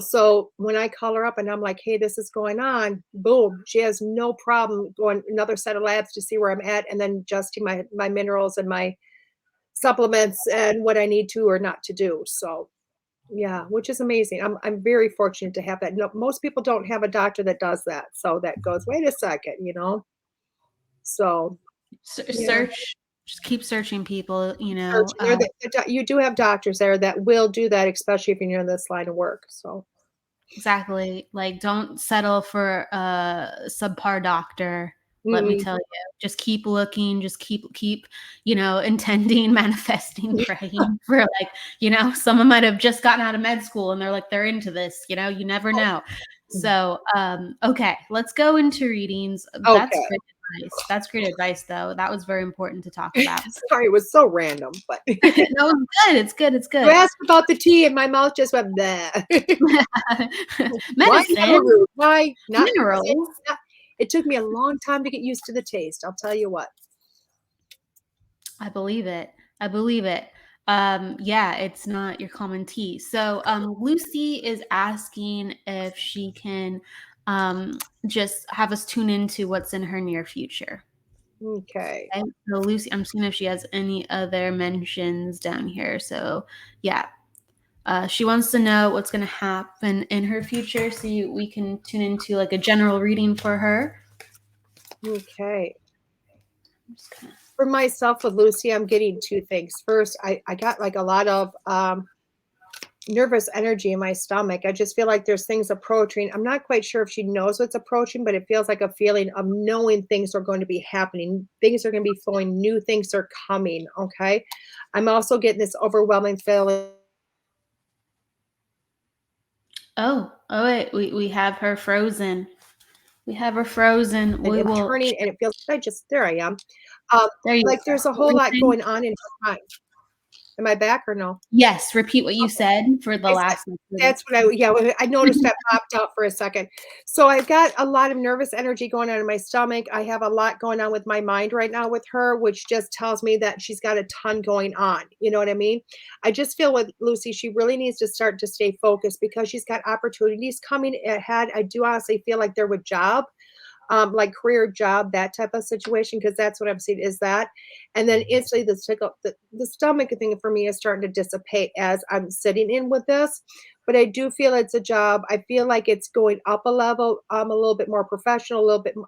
so when I call her up and I'm like, hey, this is going on, boom, she has no problem going another set of labs to see where I'm at and then adjusting my minerals and my supplements and what I need to or not to do. So yeah, which is amazing. I'm very fortunate to have that. No, most people don't have a doctor that does that. So that goes, wait a second. So yeah, Search, just keep searching, people. searching. You do have doctors there that will do that, especially if you're in this line of work. So Exactly. Like, don't settle for a subpar doctor. Let me mm-mm. tell you, just keep looking, just keep, intending, manifesting, praying for like, someone might have just gotten out of med school and they're like, they're into this, you never know. So, okay, let's go into readings. That's Okay. great advice. That's great advice, though. That was very important to talk about. Sorry, it was so random, but No, it's good. It's good. It's you good. asked about the tea and my mouth just went there. Why Medicine, Yellow? Why not? minerals. It took me a long time to get used to the taste. I'll tell you what. I believe it. I believe it. Yeah, it's not your common tea. So, Lucy is asking if she can just have us tune into what's in her near future. Okay. Okay. So, Lucy, I'm seeing if she has any other mentions down here. So, yeah, she wants to know what's going to happen in her future, so we can tune into like a general reading for her. Okay. I'm just gonna For myself with Lucy, I'm getting two things. First, I got like a lot of nervous energy in my stomach. I just feel like there's things approaching. I'm not quite sure if she knows what's approaching, but it feels like a feeling of knowing things are going to be happening. Things are going to be flowing. New things are coming. Okay. I'm also getting this overwhelming feeling. Oh wait, we have her frozen. We have her frozen. We And will. turning, and it feels there I am. There you Like go. there's a What whole were you lot saying? going on in time. Am I back or no? Yes, repeat what you Okay. said for the I said last. that's what I noticed that popped out for a second. So I've got a lot of nervous energy going on in my stomach. I have a lot going on with my mind right now with her, which just tells me that she's got a ton going on. You know what I mean? I just feel with Lucy, she really needs to start to stay focused because she's got opportunities coming ahead. I do honestly feel like they're with job. like career, job, that type of situation, because that's what I'm seeing is that. And then instantly the stomach thing for me is starting to dissipate as I'm sitting in with this. But I do feel it's a job. I feel like it's going up a level, a little bit more professional, a little bit more,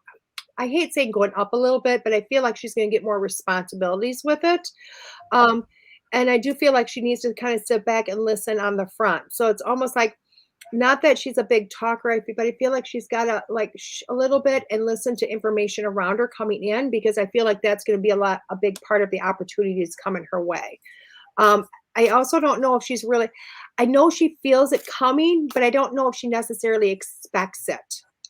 I hate saying going up a little bit, but I feel like she's going to get more responsibilities with it. Um, and I do feel like she needs to kind of sit back and listen on the front. So it's almost like, not that she's a big talker, but I feel like she's got to like a little bit and listen to information around her coming in, because I feel like that's going to be a big part of the opportunities coming her way. I also don't know if she's really, I know she feels it coming, but I don't know if she necessarily expects it.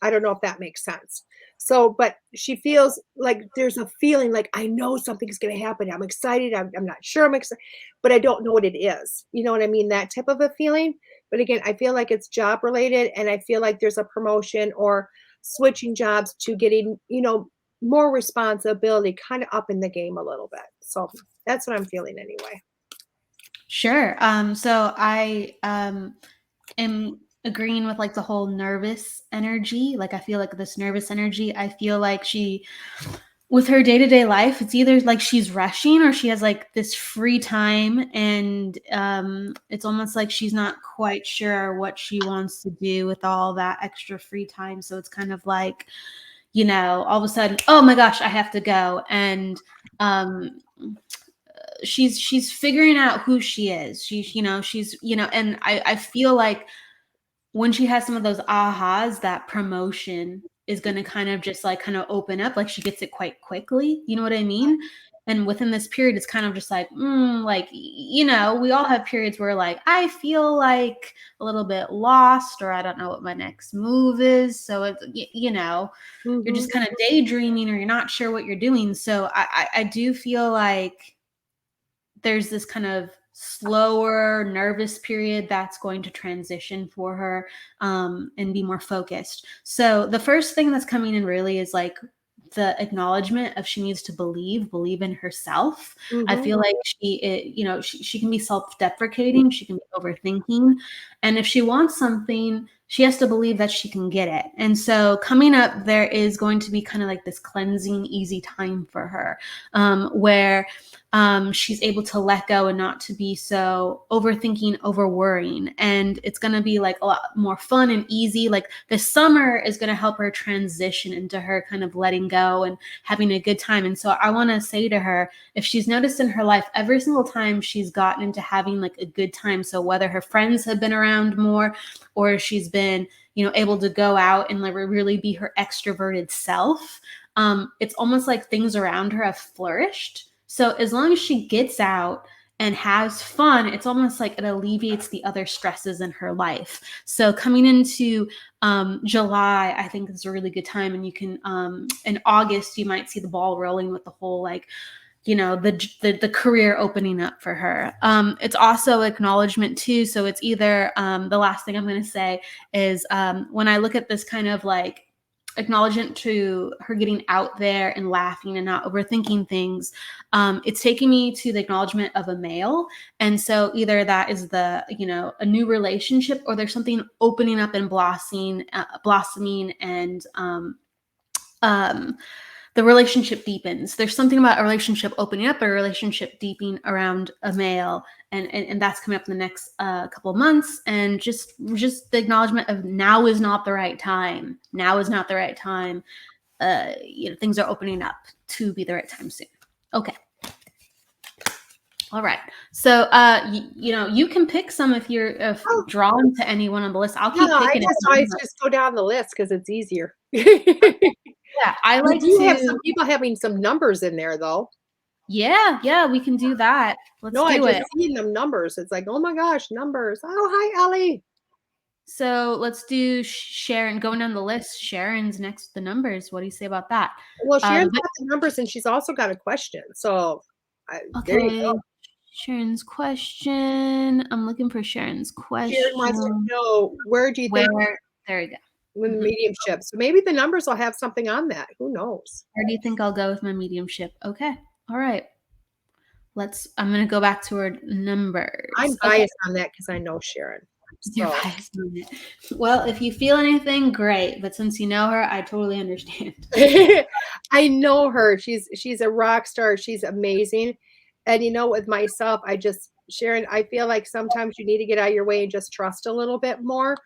I don't know if that makes sense. So, but she feels like there's a feeling like, I know something's going to happen. I'm excited. I'm not sure I'm excited, but I don't know what it is. You know what I mean? That type of a feeling. But again, I feel like it's job related, and I feel like there's a promotion or switching jobs to getting, more responsibility kind of up in the game a little bit. So that's what I'm feeling anyway. Sure. So I am agreeing with like the whole nervous energy. Like I feel like this nervous energy, I feel like she, with her day-to-day life, it's either like she's rushing or she has like this free time, and it's almost like she's not quite sure what she wants to do with all that extra free time. So it's kind of like, all of a sudden, oh my gosh, I have to go. And she's figuring out who she is. And I feel like when she has some of those ahas, that promotion is going to kind of open up. Like she gets it quite quickly. You know what I mean? And within this period, it's kind of just like, we all have periods where like, I feel like a little bit lost, or I don't know what my next move is. So it's, you're just kind of daydreaming, or you're not sure what you're doing. So I do feel like there's this kind of slower, nervous period that's going to transition for her, and be more focused. So the first thing that's coming in really is like the acknowledgement of she needs to believe in herself. I feel like she can be self-deprecating, she can be overthinking, and if she wants something, she has to believe that she can get it. And so coming up, there is going to be kind of like this cleansing, easy time for her, where she's able to let go and not to be so overthinking, over worrying. And it's going to be like a lot more fun and easy. Like the summer is going to help her transition into her kind of letting go and having a good time. And so I want to say to her, if she's noticed in her life, every single time she's gotten into having like a good time, so whether her friends have been around more, or she's been, able to go out and like really be her extroverted self, it's almost like things around her have flourished. So as long as she gets out and has fun, it's almost like it alleviates the other stresses in her life. So coming into July, I think is a really good time. And you can, in August, you might see the ball rolling with the whole, like, the career opening up for her. It's also acknowledgement too. So it's either, the last thing I'm going to say is, when I look at this kind of like acknowledgement to her getting out there and laughing and not overthinking things, it's taking me to the acknowledgement of a male. And so either that is a new relationship, or there's something opening up and blossoming, and the relationship deepens. There's something about a relationship opening up, a relationship deepening around a male, and that's coming up in the next couple of months. And just the acknowledgement of now is not the right time. Now is not the right time. Things are opening up to be the right time soon. Okay. All right. So, you can pick some if you're drawn to anyone on the list. I'll keep picking. I just go down the list because it's easier. Yeah, I like to have some people having some numbers in there though. Yeah, we can do that. Let's do it. I just seen them numbers. It's like, oh my gosh, numbers. Oh, hi, Ellie. So let's do Sharon. Going down the list, Sharon's next to the numbers. What do you say about that? Well, Sharon's got the numbers, and she's also got a question. So okay. There you go. Sharon's question. I'm looking for Sharon's question. Sharon wants to know, where do you think? There you go. With mediumship. So maybe the numbers will have something on that. Who knows? Where do you think I'll go with my mediumship? Okay. All right. I'm going to go back to her numbers. I'm biased on that because I know Sharon. So Advice on it. Well, if you feel anything, great. But since you know her, I totally understand. I know her. She's a rock star. She's amazing. And with myself, Sharon, I feel like sometimes you need to get out of your way and just trust a little bit more.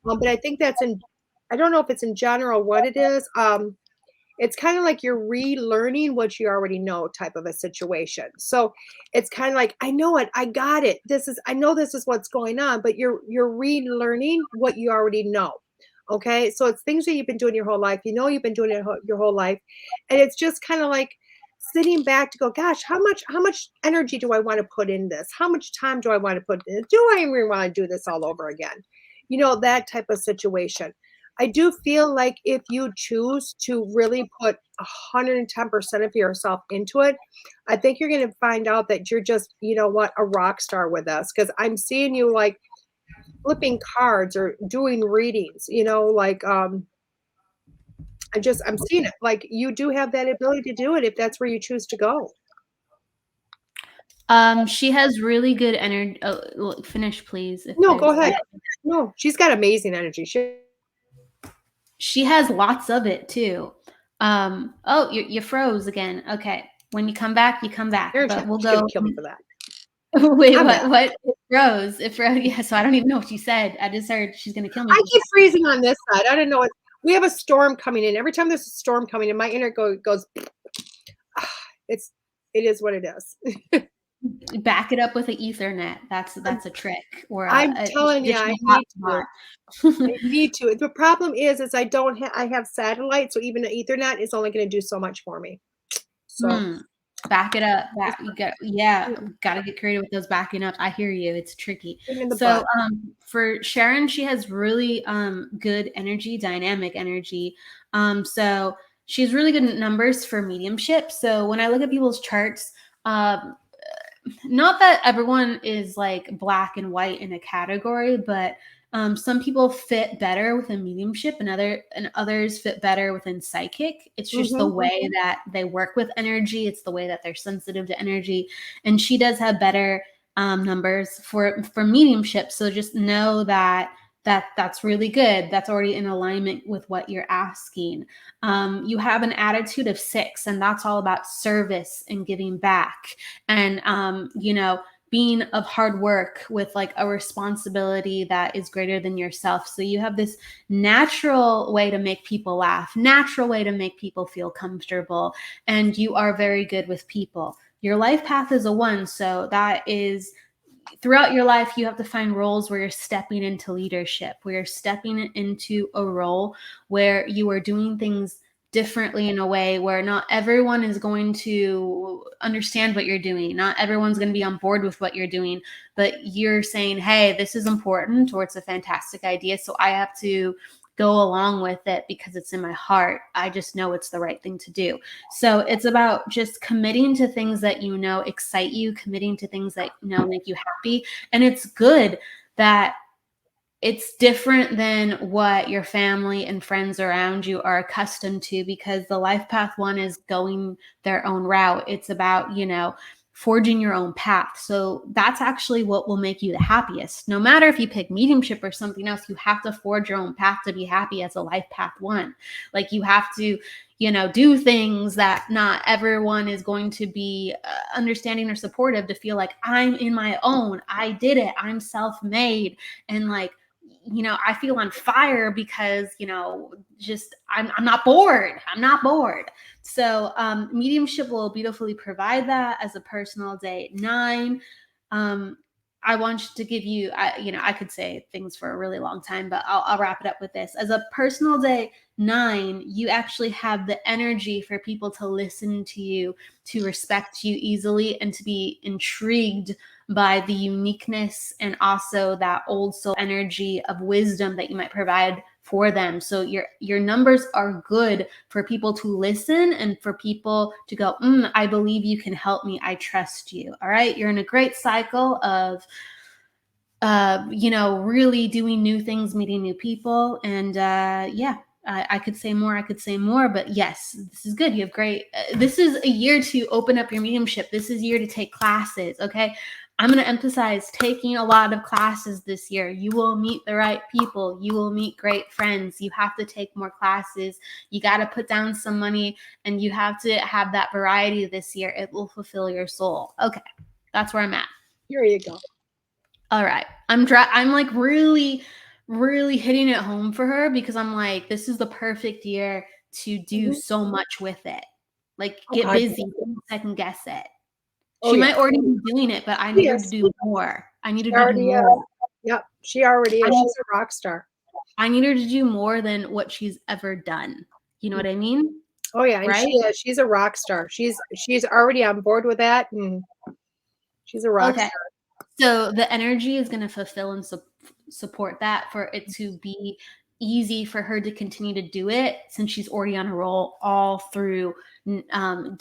But I think I don't know if it's in general what it is. It's kind of like you're relearning what you already know type of a situation. So it's kind of like, I know it, I got it. I know this is what's going on, but you're relearning what you already know. Okay. So it's things that you've been doing your whole life. You've been doing it your whole life. And it's just kind of like sitting back to go, gosh, how much energy do I want to put in this? How much time do I want to put in it? Do I even want to do this all over again? That type of situation. I do feel like if you choose to really put 110% of yourself into it, I think you're going to find out that you're just, a rock star with us. Because I'm seeing you like flipping cards or doing readings, I'm seeing it. Like you do have that ability to do it if that's where you choose to go. She has really good energy. Oh, finish, please. No, go ahead. No, she's got amazing energy. She has lots of it too. Oh, you froze again. Okay. When you come back, you come back. But we'll go. Kill me for that. Wait, what? It froze. It froze. Yeah, so I don't even know what you said. I just heard she's gonna kill me. I keep freezing on this side. I don't know. We have a storm coming in. Every time there's a storm coming in, my internet goes. It is what it is. Back it up with an Ethernet. That's a trick. Or I'm telling you, I need to. The problem is I don't have. I have satellite, so even the Ethernet is only going to do so much for me. So back it up. Got to get creative with those backing up. I hear you. It's tricky. So for Sharon, she has really good energy, dynamic energy. So she's really good at numbers for mediumship. So when I look at people's charts, not that everyone is like black and white in a category, but some people fit better within mediumship and others fit better within psychic. It's just the way that they work with energy. It's the way that they're sensitive to energy. And she does have better numbers for mediumship. So just know that's really good. That's already in alignment with what you're asking. You have an attitude of 6, and that's all about service and giving back and, being of hard work with like a responsibility that is greater than yourself. So you have this natural way to make people laugh, natural way to make people feel comfortable, and you are very good with people. Your life path is a 1. So that is throughout your life, you have to find roles where you're stepping into leadership, where you're stepping into a role where you are doing things differently in a way where not everyone is going to understand what you're doing. Not everyone's going to be on board with what you're doing, but you're saying, hey, this is important, or it's a fantastic idea, so I have to go along with it because it's in my heart. I just know it's the right thing to do. So it's about just committing to things that excite you, committing to things that make you happy. And it's good that it's different than what your family and friends around you are accustomed to, because the life path 1 is going their own route. It's about, forging your own path. So that's actually what will make you the happiest. No matter if you pick mediumship or something else, you have to forge your own path to be happy as a life path 1. Like you have to, do things that not everyone is going to be understanding or supportive to feel like I'm in my own. I did it. I'm self-made. And like, I feel on fire because, I'm not bored. I'm not bored. So mediumship will beautifully provide that as a personal day 9. I want to give you, I could say things for a really long time, but I'll wrap it up with this. As a personal day 9, you actually have the energy for people to listen to you, to respect you easily, and to be intrigued by the uniqueness and also that old soul energy of wisdom that you might provide for them. So your numbers are good for people to listen and for people to go, I believe you can help me. I trust you. All right. You're in a great cycle of, really doing new things, meeting new people. And I could say more, but yes, this is good. You have great, this is a year to open up your mediumship. This is a year to take classes. Okay. I'm going to emphasize taking a lot of classes this year. You will meet the right people. You will meet great friends. You have to take more classes. You got to put down some money, and you have to have that variety this year. It will fulfill your soul. Okay. That's where I'm at. Here you go. All right. I'm like really, really hitting it home for her, because I'm like, this is the perfect year to do so much with it. Like, get busy, don't second guess it. She might already be doing it, but I need her to do more. I need her to do more. Yep, she already is. She's a rock star. I need her to do more than what she's ever done. You know what I mean? Oh yeah, and right? she is. She's a rock star. She's already on board with that, and she's a rock star. So the energy is going to fulfill and support that, for it to be easy for her to continue to do it, since she's already on a roll all through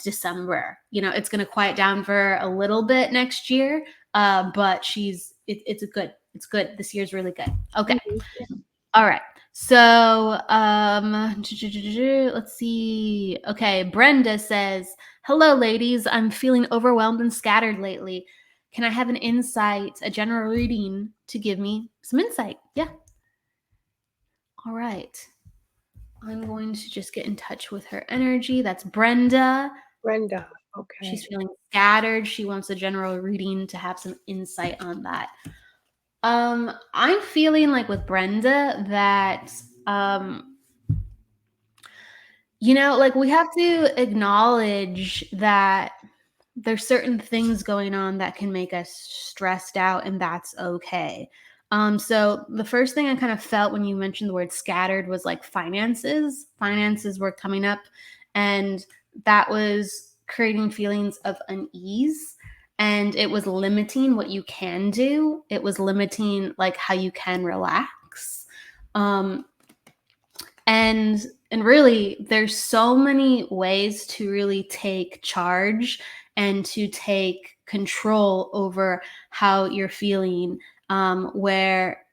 December. You know, it's going to quiet down for a little bit next year, but it's good. It's good. This year's really good. Okay. All right. So let's see. Okay. Brenda says, hello, ladies. I'm feeling overwhelmed and scattered lately. Can I have an insight, a general reading to give me some insight? Yeah. All right. I'm going to just get in touch with her energy. That's Brenda. Brenda. Okay. She's feeling scattered. She wants a general reading to have some insight on that. I'm feeling like with Brenda that, you know, like, we have to acknowledge that there's certain things going on that can make us stressed out, and that's okay. So the first thing I kind of felt when you mentioned the word scattered was like finances. Finances were coming up, and that was creating feelings of unease, and it was limiting what you can do. It was limiting like how you can relax. And really, there's so many ways to really take charge and to take control over how you're feeling, where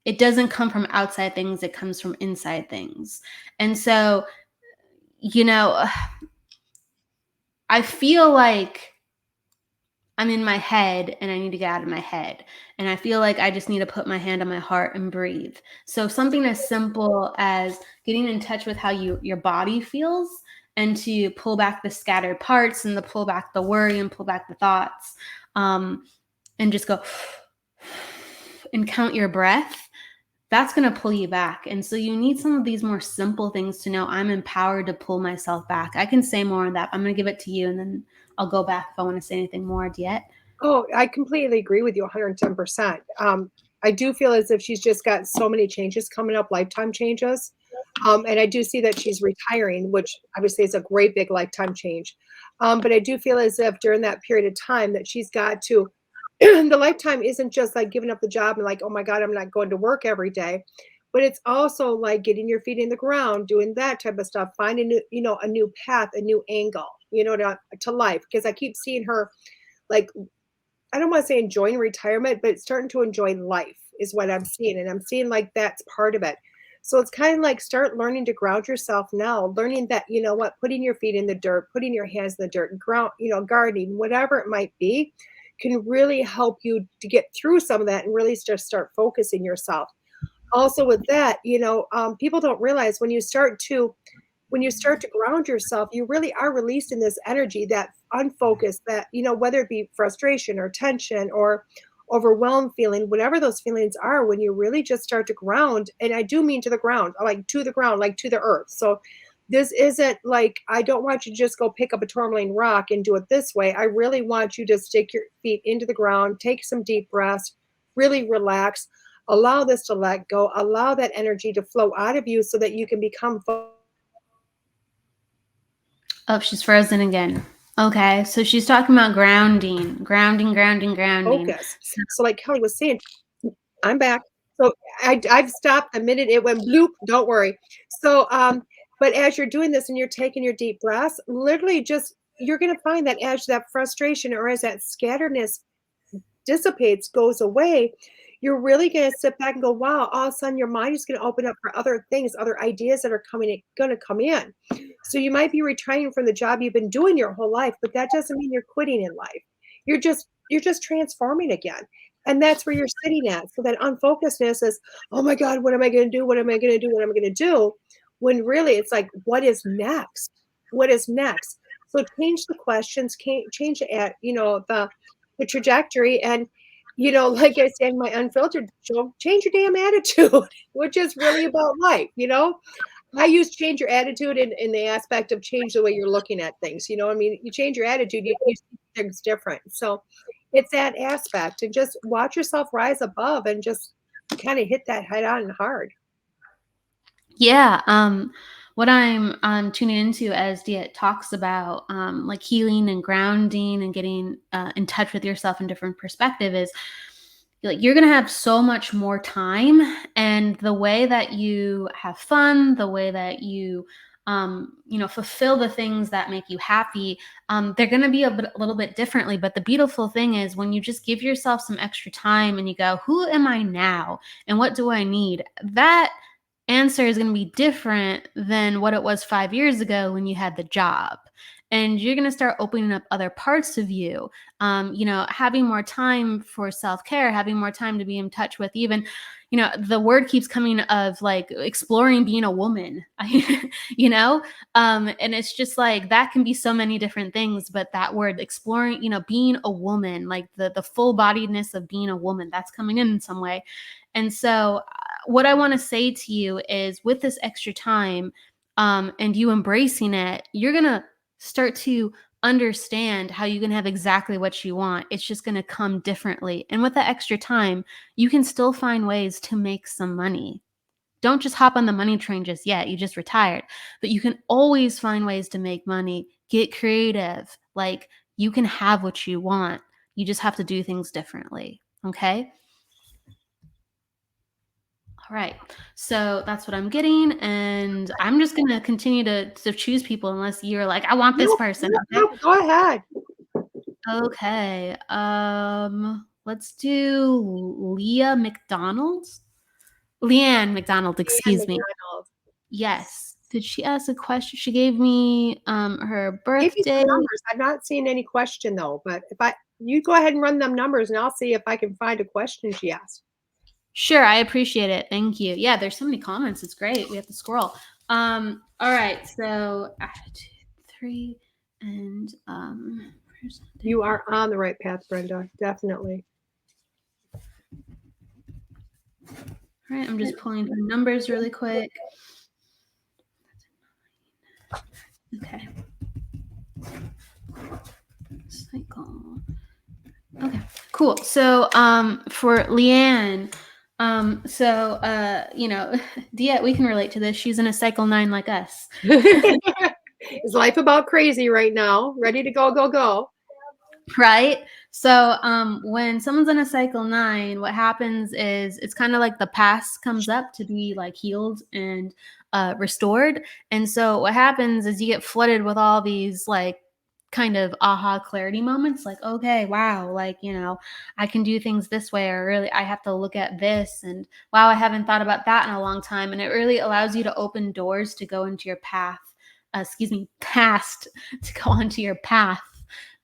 it doesn't come from outside things, it comes from inside things. And so, you know, I feel like I'm in my head and I need to get out of my head. And I feel like I just need to put my hand on my heart and breathe. So something as simple as getting in touch with how your body feels, and to pull back the scattered parts, and to pull back the worry, and pull back the thoughts, and just go and count your breath. That's going to pull you back. And so you need some of these more simple things to know I'm empowered to pull myself back. I can say more on that. I'm going to give it to you, and then I'll go back if I want to say anything more. DeEtte? Oh, I completely agree with you 110%. I do feel as if she's just got so many changes coming up, lifetime changes. And I do see that she's retiring, which obviously is a great big lifetime change. But I do feel as if during that period of time that she's got to, the lifetime isn't just like giving up the job and like, oh my God, I'm not going to work every day. But it's also like getting your feet in the ground, doing that type of stuff, finding a new path, a new angle, to life. Because I keep seeing her, like, I don't want to say enjoying retirement, but starting to enjoy life is what I'm seeing. And I'm seeing like that's part of it. So it's kind of like start learning to ground yourself now, learning that, you know what, putting your feet in the dirt, putting your hands in the dirt, gardening, whatever it might be, can really help you to get through some of that and really just start focusing yourself. Also with that, people don't realize when you start to ground yourself, you really are releasing this energy, that unfocused, that, whether it be frustration or tension or overwhelmed feeling, whatever those feelings are, when you really just start to ground, and I do mean to the ground, like to the ground, like to the earth. So this isn't like, I don't want you to just go pick up a tourmaline rock and do it this way. I really want you to stick your feet into the ground, take some deep breaths, really relax, allow this to let go, allow that energy to flow out of you so that you can become Oh, she's frozen again. Okay, so she's talking about grounding. Focus. So like Kelly was saying, I'm back. So I've stopped the minute it went bloop. Don't worry. So, but as you're doing this and you're taking your deep breaths, literally you're going to find that as that frustration or as that scatteredness dissipates, goes away, you're really going to sit back and go, wow, all of a sudden your mind is going to open up for other things, other ideas that are going to come in. So you might be retiring from the job you've been doing your whole life, but that doesn't mean you're quitting in life. You're just you're just transforming again. And that's where you're sitting at. So that unfocusedness is, oh my God, what am I going to do? What am I going to do? What am I going to do? When really it's like, what is next? What is next? So change the questions, change the trajectory, and like I said in my unfiltered show, change your damn attitude, which is really about life. I use change your attitude in the aspect of change the way you're looking at things. I mean, you change your attitude, you see things different. So it's that aspect, and just watch yourself rise above and just kind of hit that head on hard. Yeah. What I'm tuning into as DeEtte talks about, like healing and grounding and getting in touch with yourself in different perspective is like you're gonna have so much more time, and the way that you have fun, the way that you fulfill the things that make you happy, they're going to be a little bit differently. But the beautiful thing is when you just give yourself some extra time and you go, who am I now and what do I need, that answer is going to be different than what it was 5 years ago when you had the job. And you're going to start opening up other parts of you, having more time for self-care, having more time to be in touch with even, the word keeps coming of like exploring being a woman, and it's just like, that can be so many different things, but that word exploring, being a woman, like the full bodiedness of being a woman, that's coming in some way. And so what I want to say to you is with this extra time, and you embracing it, you're going to start to understand how you can have exactly what you want. It's just going to come differently. And with the extra time, you can still find ways to make some money. Don't just hop on the money train just yet. You just retired. But you can always find ways to make money. Get creative. Like, you can have what you want. You just have to do things differently. Okay? All right. So that's what I'm getting. And I'm just going to continue to choose people unless you're like, I want this person. Okay? Go ahead. Okay. Let's do Leanne McDonald, excuse me. Yes. Did she ask a question? She gave me her birthday. I've not seen any question though, but you go ahead and run them numbers and I'll see if I can find a question she asked. Sure, I appreciate it. Thank you. Yeah, there's so many comments. It's great. We have to scroll. All right. So 2, 3, and you are on the right path, Brenda. Definitely. All right, I'm just pulling her numbers really quick. Okay. Cycle. Okay, cool. So for Leanne, DeEtte, we can relate to this. She's in a cycle 9 like us. Is life about crazy right now? Ready to go. Right? So when someone's in a cycle 9, what happens is it's kind of like the past comes up to be like healed and restored. And so what happens is you get flooded with all these like kind of aha clarity moments, like, okay, wow, like, I can do things this way, or really I have to look at this, and wow, I haven't thought about that in a long time. And it really allows you to open doors to go into your past, to go onto your path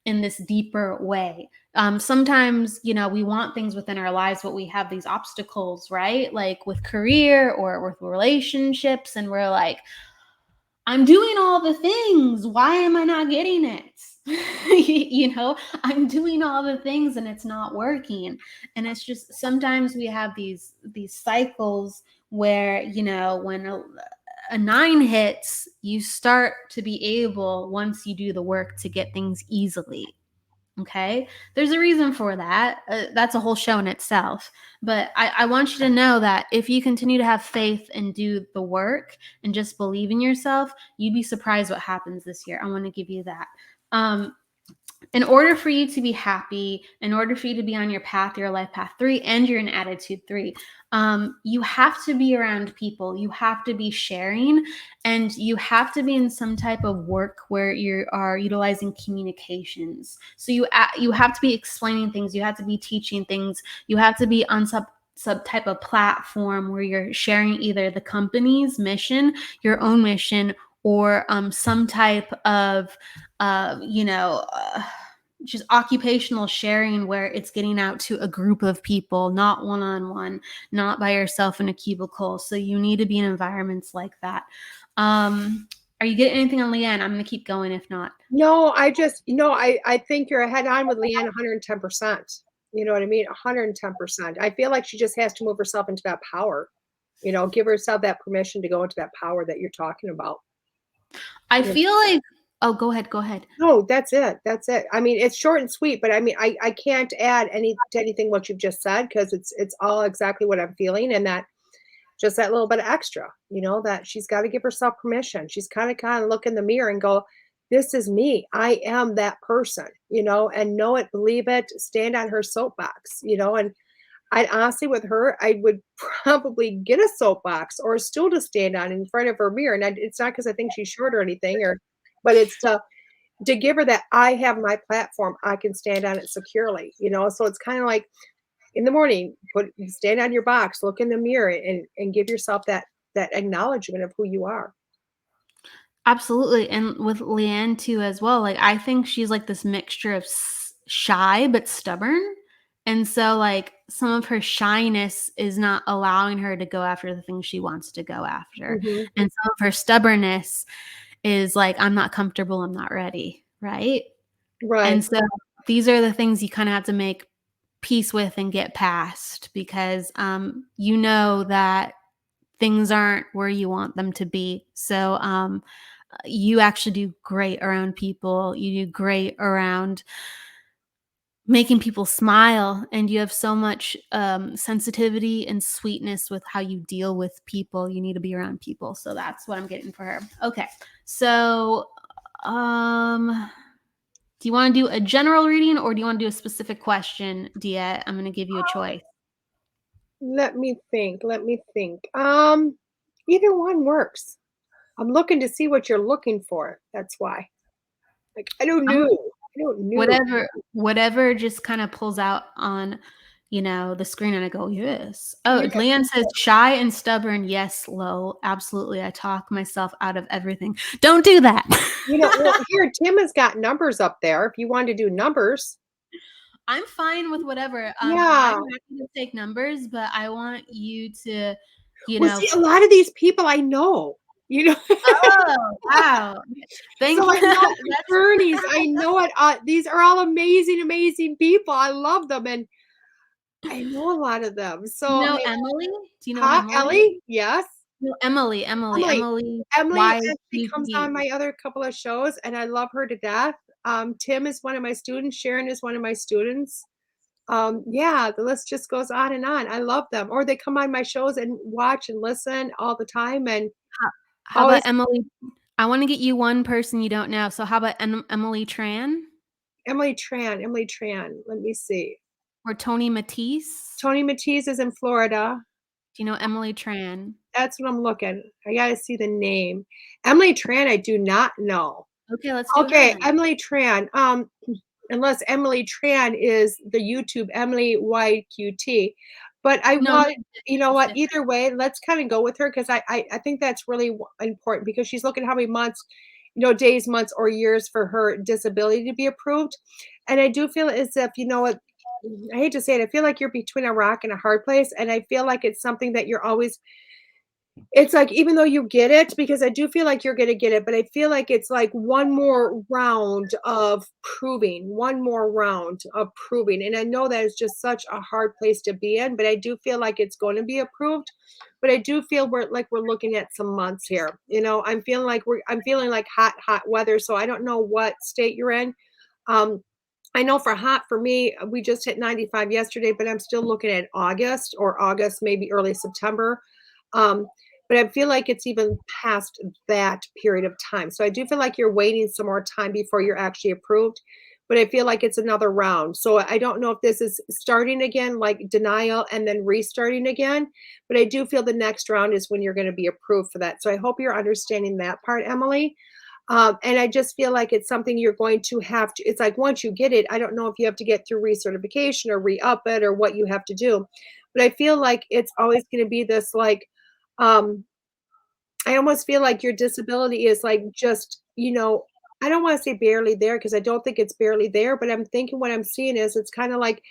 in this deeper way. Sometimes, we want things within our lives, but we have these obstacles, right? Like with career or with relationships. And we're like, I'm doing all the things. Why am I not getting it? I'm doing all the things and it's not working. And it's just, sometimes we have these cycles where, when a 9 hits, you start to be able, once you do the work, to get things easily. Okay. There's a reason for that. That's a whole show in itself. But I want you to know that if you continue to have faith and do the work and just believe in yourself, you'd be surprised what happens this year. I want to give you that. In order for you to be happy, in order for you to be on your path, your life path 3, and you're in attitude 3, you have to be around people. You have to be sharing, and you have to be in some type of work where you are utilizing communications. So you have to be explaining things. You have to be teaching things. You have to be on some type of platform where you're sharing either the company's mission, your own mission, or some type of she's occupational sharing, where it's getting out to a group of people, not one-on-one, not by yourself in a cubicle. So you need to be in environments like that. Are you getting anything on Leanne? I'm going to keep going if not. No, I think you're ahead on with Leanne 110%. You know what I mean? 110%. I feel like she just has to move herself into that power. Give herself that permission to go into that power that you're talking about. I feel like, oh, go ahead. No, that's it. That's it. I mean, it's short and sweet, but I mean, I can't add anything what you've just said, because it's all exactly what I'm feeling, and that just that little bit of extra, that she's got to give herself permission. She's kind of look in the mirror and go, this is me. I am that person, and know it, believe it, stand on her soapbox, and I'd honestly, with her, I would probably get a soapbox or a stool to stand on in front of her mirror. And it's not because I think she's short or anything, but it's to give her that I have my platform, I can stand on it securely, So it's kind of like in the morning, stand on your box, look in the mirror, and give yourself that acknowledgement of who you are. Absolutely. And with Leanne too, as well, like, I think she's like this mixture of shy but stubborn. And so, like, some of her shyness is not allowing her to go after the things she wants to go after. Mm-hmm. And some of her stubbornness is like, I'm not comfortable, I'm not ready. Right. Right. And so these are the things you kind of have to make peace with and get past, because you know that things aren't where you want them to be. So you actually do great around people. You do great around making people smile, and you have so much sensitivity and sweetness with how you deal with people. You need to be around people. So that's what I'm getting for her. Okay. So do you want to do a general reading, or do you want to do a specific question, DeEtte? I'm going to give you a choice. Let me think. Either one works. I'm looking to see what you're looking for. That's why. Like, I don't know. Whatever just kind of pulls out on, the screen, and I go, yes. Oh, Yeah. Leanne says, shy and stubborn. Yes, Lo, absolutely. I talk myself out of everything. Don't do that. Well, here, Tim has got numbers up there. If you want to do numbers. I'm fine with whatever. Yeah. I'm happy to take numbers, but I want you to, See, a lot of these people I know. Oh, wow. Thank So you. I know attorneys. I know it. These are all amazing, amazing people. I love them, and I know a lot of them. So, Emily? Do you know Emily? Ellie? Yes. No, Emily. Emily actually comes on my other couple of shows, and I love her to death. Tim is one of my students. Sharon is one of my students. Yeah, the list just goes on and on. I love them. Or they come on my shows and watch and listen all the time. And how about Emily? I want to get you one person you don't know. So how about Emily Tran? Emily Tran. Let me see. Or Tony Matisse? Tony Matisse is in Florida. Do you know Emily Tran? That's what I'm looking. I got to see the name. Emily Tran, I do not know. Okay, let's do Okay, it. Emily Tran. Unless Emily Tran is the YouTube Emily YQT. But I want, what, either way, let's kind of go with her, because I think that's really important, because she's looking how many months, days, months, or years for her disability to be approved. And I do feel as if, what, I hate to say it, I feel like you're between a rock and a hard place. And I feel like it's something that you're always, it's like, even though you get it, because I do feel like you're going to get it, but I feel like it's like one more round of proving. And I know that is just such a hard place to be in, but I do feel like it's going to be approved. But I do feel we're looking at some months here. I'm feeling like hot weather. So I don't know what state you're in. I know for hot, for me, we just hit 95 yesterday, but I'm still looking at August, maybe early September. But I feel like it's even past that period of time. So I do feel like you're waiting some more time before you're actually approved, but I feel like it's another round. So I don't know if this is starting again, like denial and then restarting again, but I do feel the next round is when you're going to be approved for that. So I hope you're understanding that part, Emily. And I just feel like it's something you're going to have to, it's like, once you get it, I don't know if you have to get through recertification or re-up it or what you have to do, but I feel like it's always going to be this, like, I almost feel like your disability is like just, I don't want to say barely there because I don't think it's barely there, but I'm thinking what I'm seeing is it's kind of like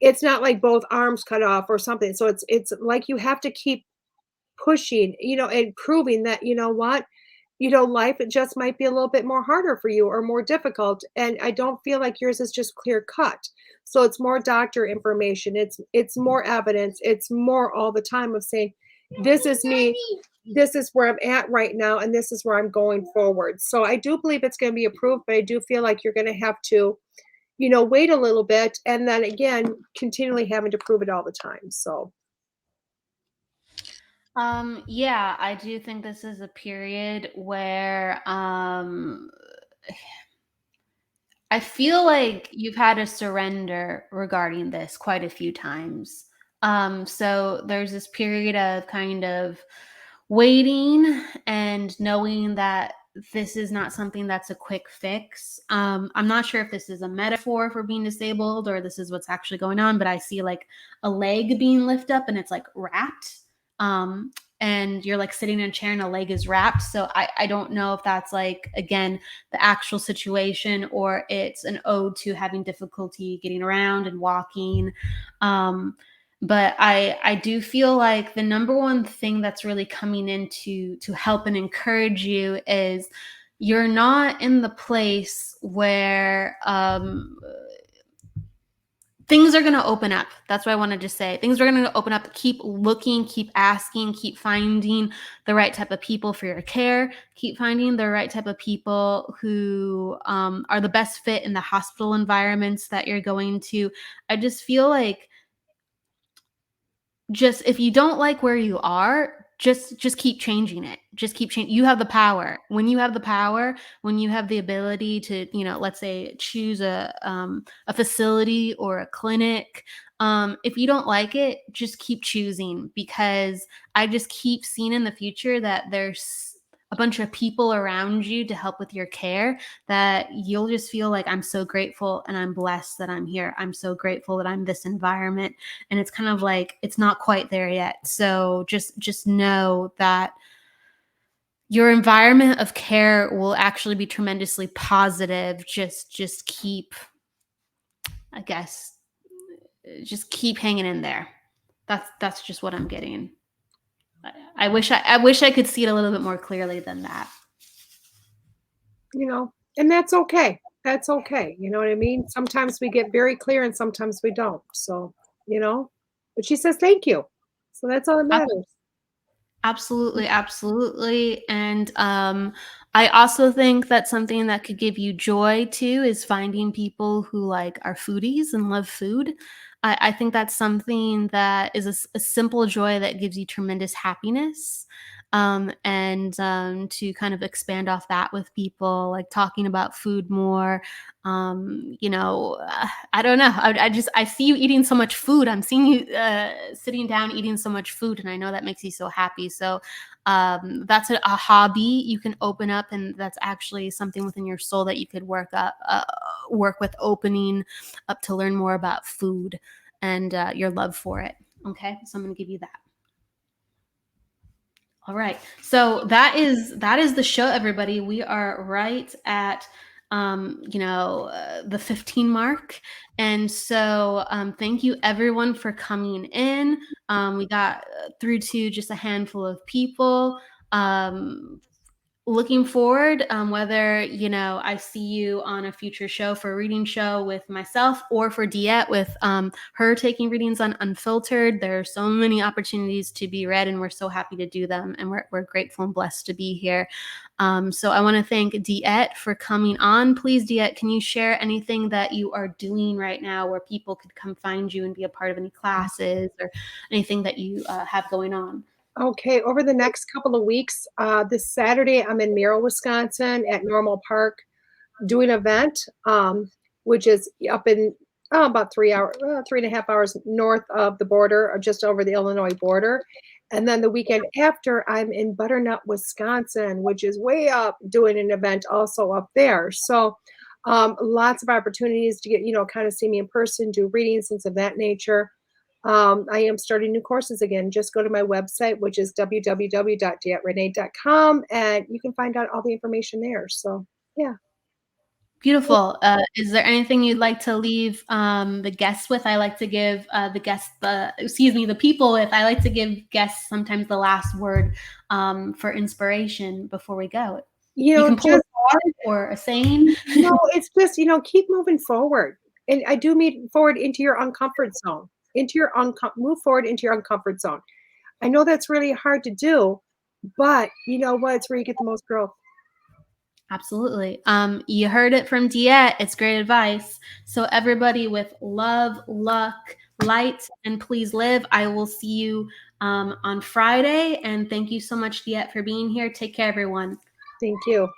it's not like both arms cut off or something. So it's like you have to keep pushing, and proving that, you know what, life it just might be a little bit more harder for you or more difficult. And I don't feel like yours is just clear cut. So it's more doctor information. It's more evidence. It's more all the time of saying, this is me. This is where I'm at right now, and this is where I'm going forward. So I do believe it's going to be approved, but I do feel like you're going to have to, wait a little bit, and then again, continually having to prove it all the time. So Yeah, I do think this is a period where I feel like you've had to surrender regarding this quite a few times. So there's this period of kind of waiting and knowing that this is not something that's a quick fix. I'm not sure if this is a metaphor for being disabled or this is what's actually going on, but I see like a leg being lifted up and it's like wrapped. Um, and you're like sitting in a chair and a leg is wrapped. So I don't know if that's like, again, the actual situation or it's an ode to having difficulty getting around and walking. But I do feel like the number one thing that's really coming in to help and encourage you is you're not in the place where things are going to open up. That's what I wanted to say. Things are going to open up. Keep looking, keep asking, keep finding the right type of people for your care. Keep finding the right type of people who are the best fit in the hospital environments that you're going to. I just feel like just if you don't like where you are, just keep changing it. Just keep changing. You have the power. When you have the power, when you have the ability to, let's say choose a facility or a clinic. If you don't like it, just keep choosing, because I just keep seeing in the future that there's a bunch of people around you to help with your care that you'll just feel like, I'm so grateful and I'm blessed that I'm here. I'm so grateful that I'm in this environment. And it's kind of like it's not quite there yet. So just know that your environment of care will actually be tremendously positive. Just keep, I guess, just keep hanging in there. That's just what I'm getting. I wish I could see it a little bit more clearly than that. and that's okay. That's okay. You know what I mean? Sometimes we get very clear and sometimes we don't. So, but she says thank you. So that's all that matters. Absolutely, absolutely. And I also think that something that could give you joy too is finding people who like are foodies and love food. I think that's something that is a simple joy that gives you tremendous happiness. And to kind of expand off that with people, like talking about food more. I don't know. I see you eating so much food. I'm seeing you sitting down eating so much food, and I know that makes you so happy. So that's a hobby you can open up, and that's actually something within your soul that you could work with opening up to learn more about food and your love for it. Okay, so I'm going to give you that. All right. So that is the show, everybody. We are right at the 15 mark. And so thank you everyone for coming in. We got through to just a handful of people. Looking forward, whether I see you on a future show for a reading show with myself or for DeEtte with her taking readings on Unfiltered. There are so many opportunities to be read, and we're so happy to do them, and we're grateful and blessed to be here. So I want to thank DeEtte for coming on. Please, DeEtte, can you share anything that you are doing right now where people could come find you and be a part of any classes or anything that you have going on? Okay, over the next couple of weeks, this Saturday, I'm in Merrill, Wisconsin at Normal Park doing an event, which is up in about 3.5 hours north of the border, or just over the Illinois border. And then the weekend after, I'm in Butternut, Wisconsin, which is way up, doing an event also up there. So lots of opportunities to get, kind of see me in person, do readings, things of that nature. I am starting new courses again. Just go to my website, which is www.deetteranae.com, and you can find out all the information there. So, yeah. Beautiful. Is there anything you'd like to leave the guests with? I like to give the people with. I like to give guests sometimes the last word for inspiration before we go. You can pull a card or a saying. No, it's just, keep moving forward. And I do mean forward into your uncomfort zone, move forward into your uncomfort zone. I know that's really hard to do, but you know what? It's where you get the most growth. Absolutely. You heard it from DeEtte. It's great advice. So everybody, with love, luck, light, and please live. I will see you on Friday. And thank you so much, DeEtte, for being here. Take care, everyone. Thank you.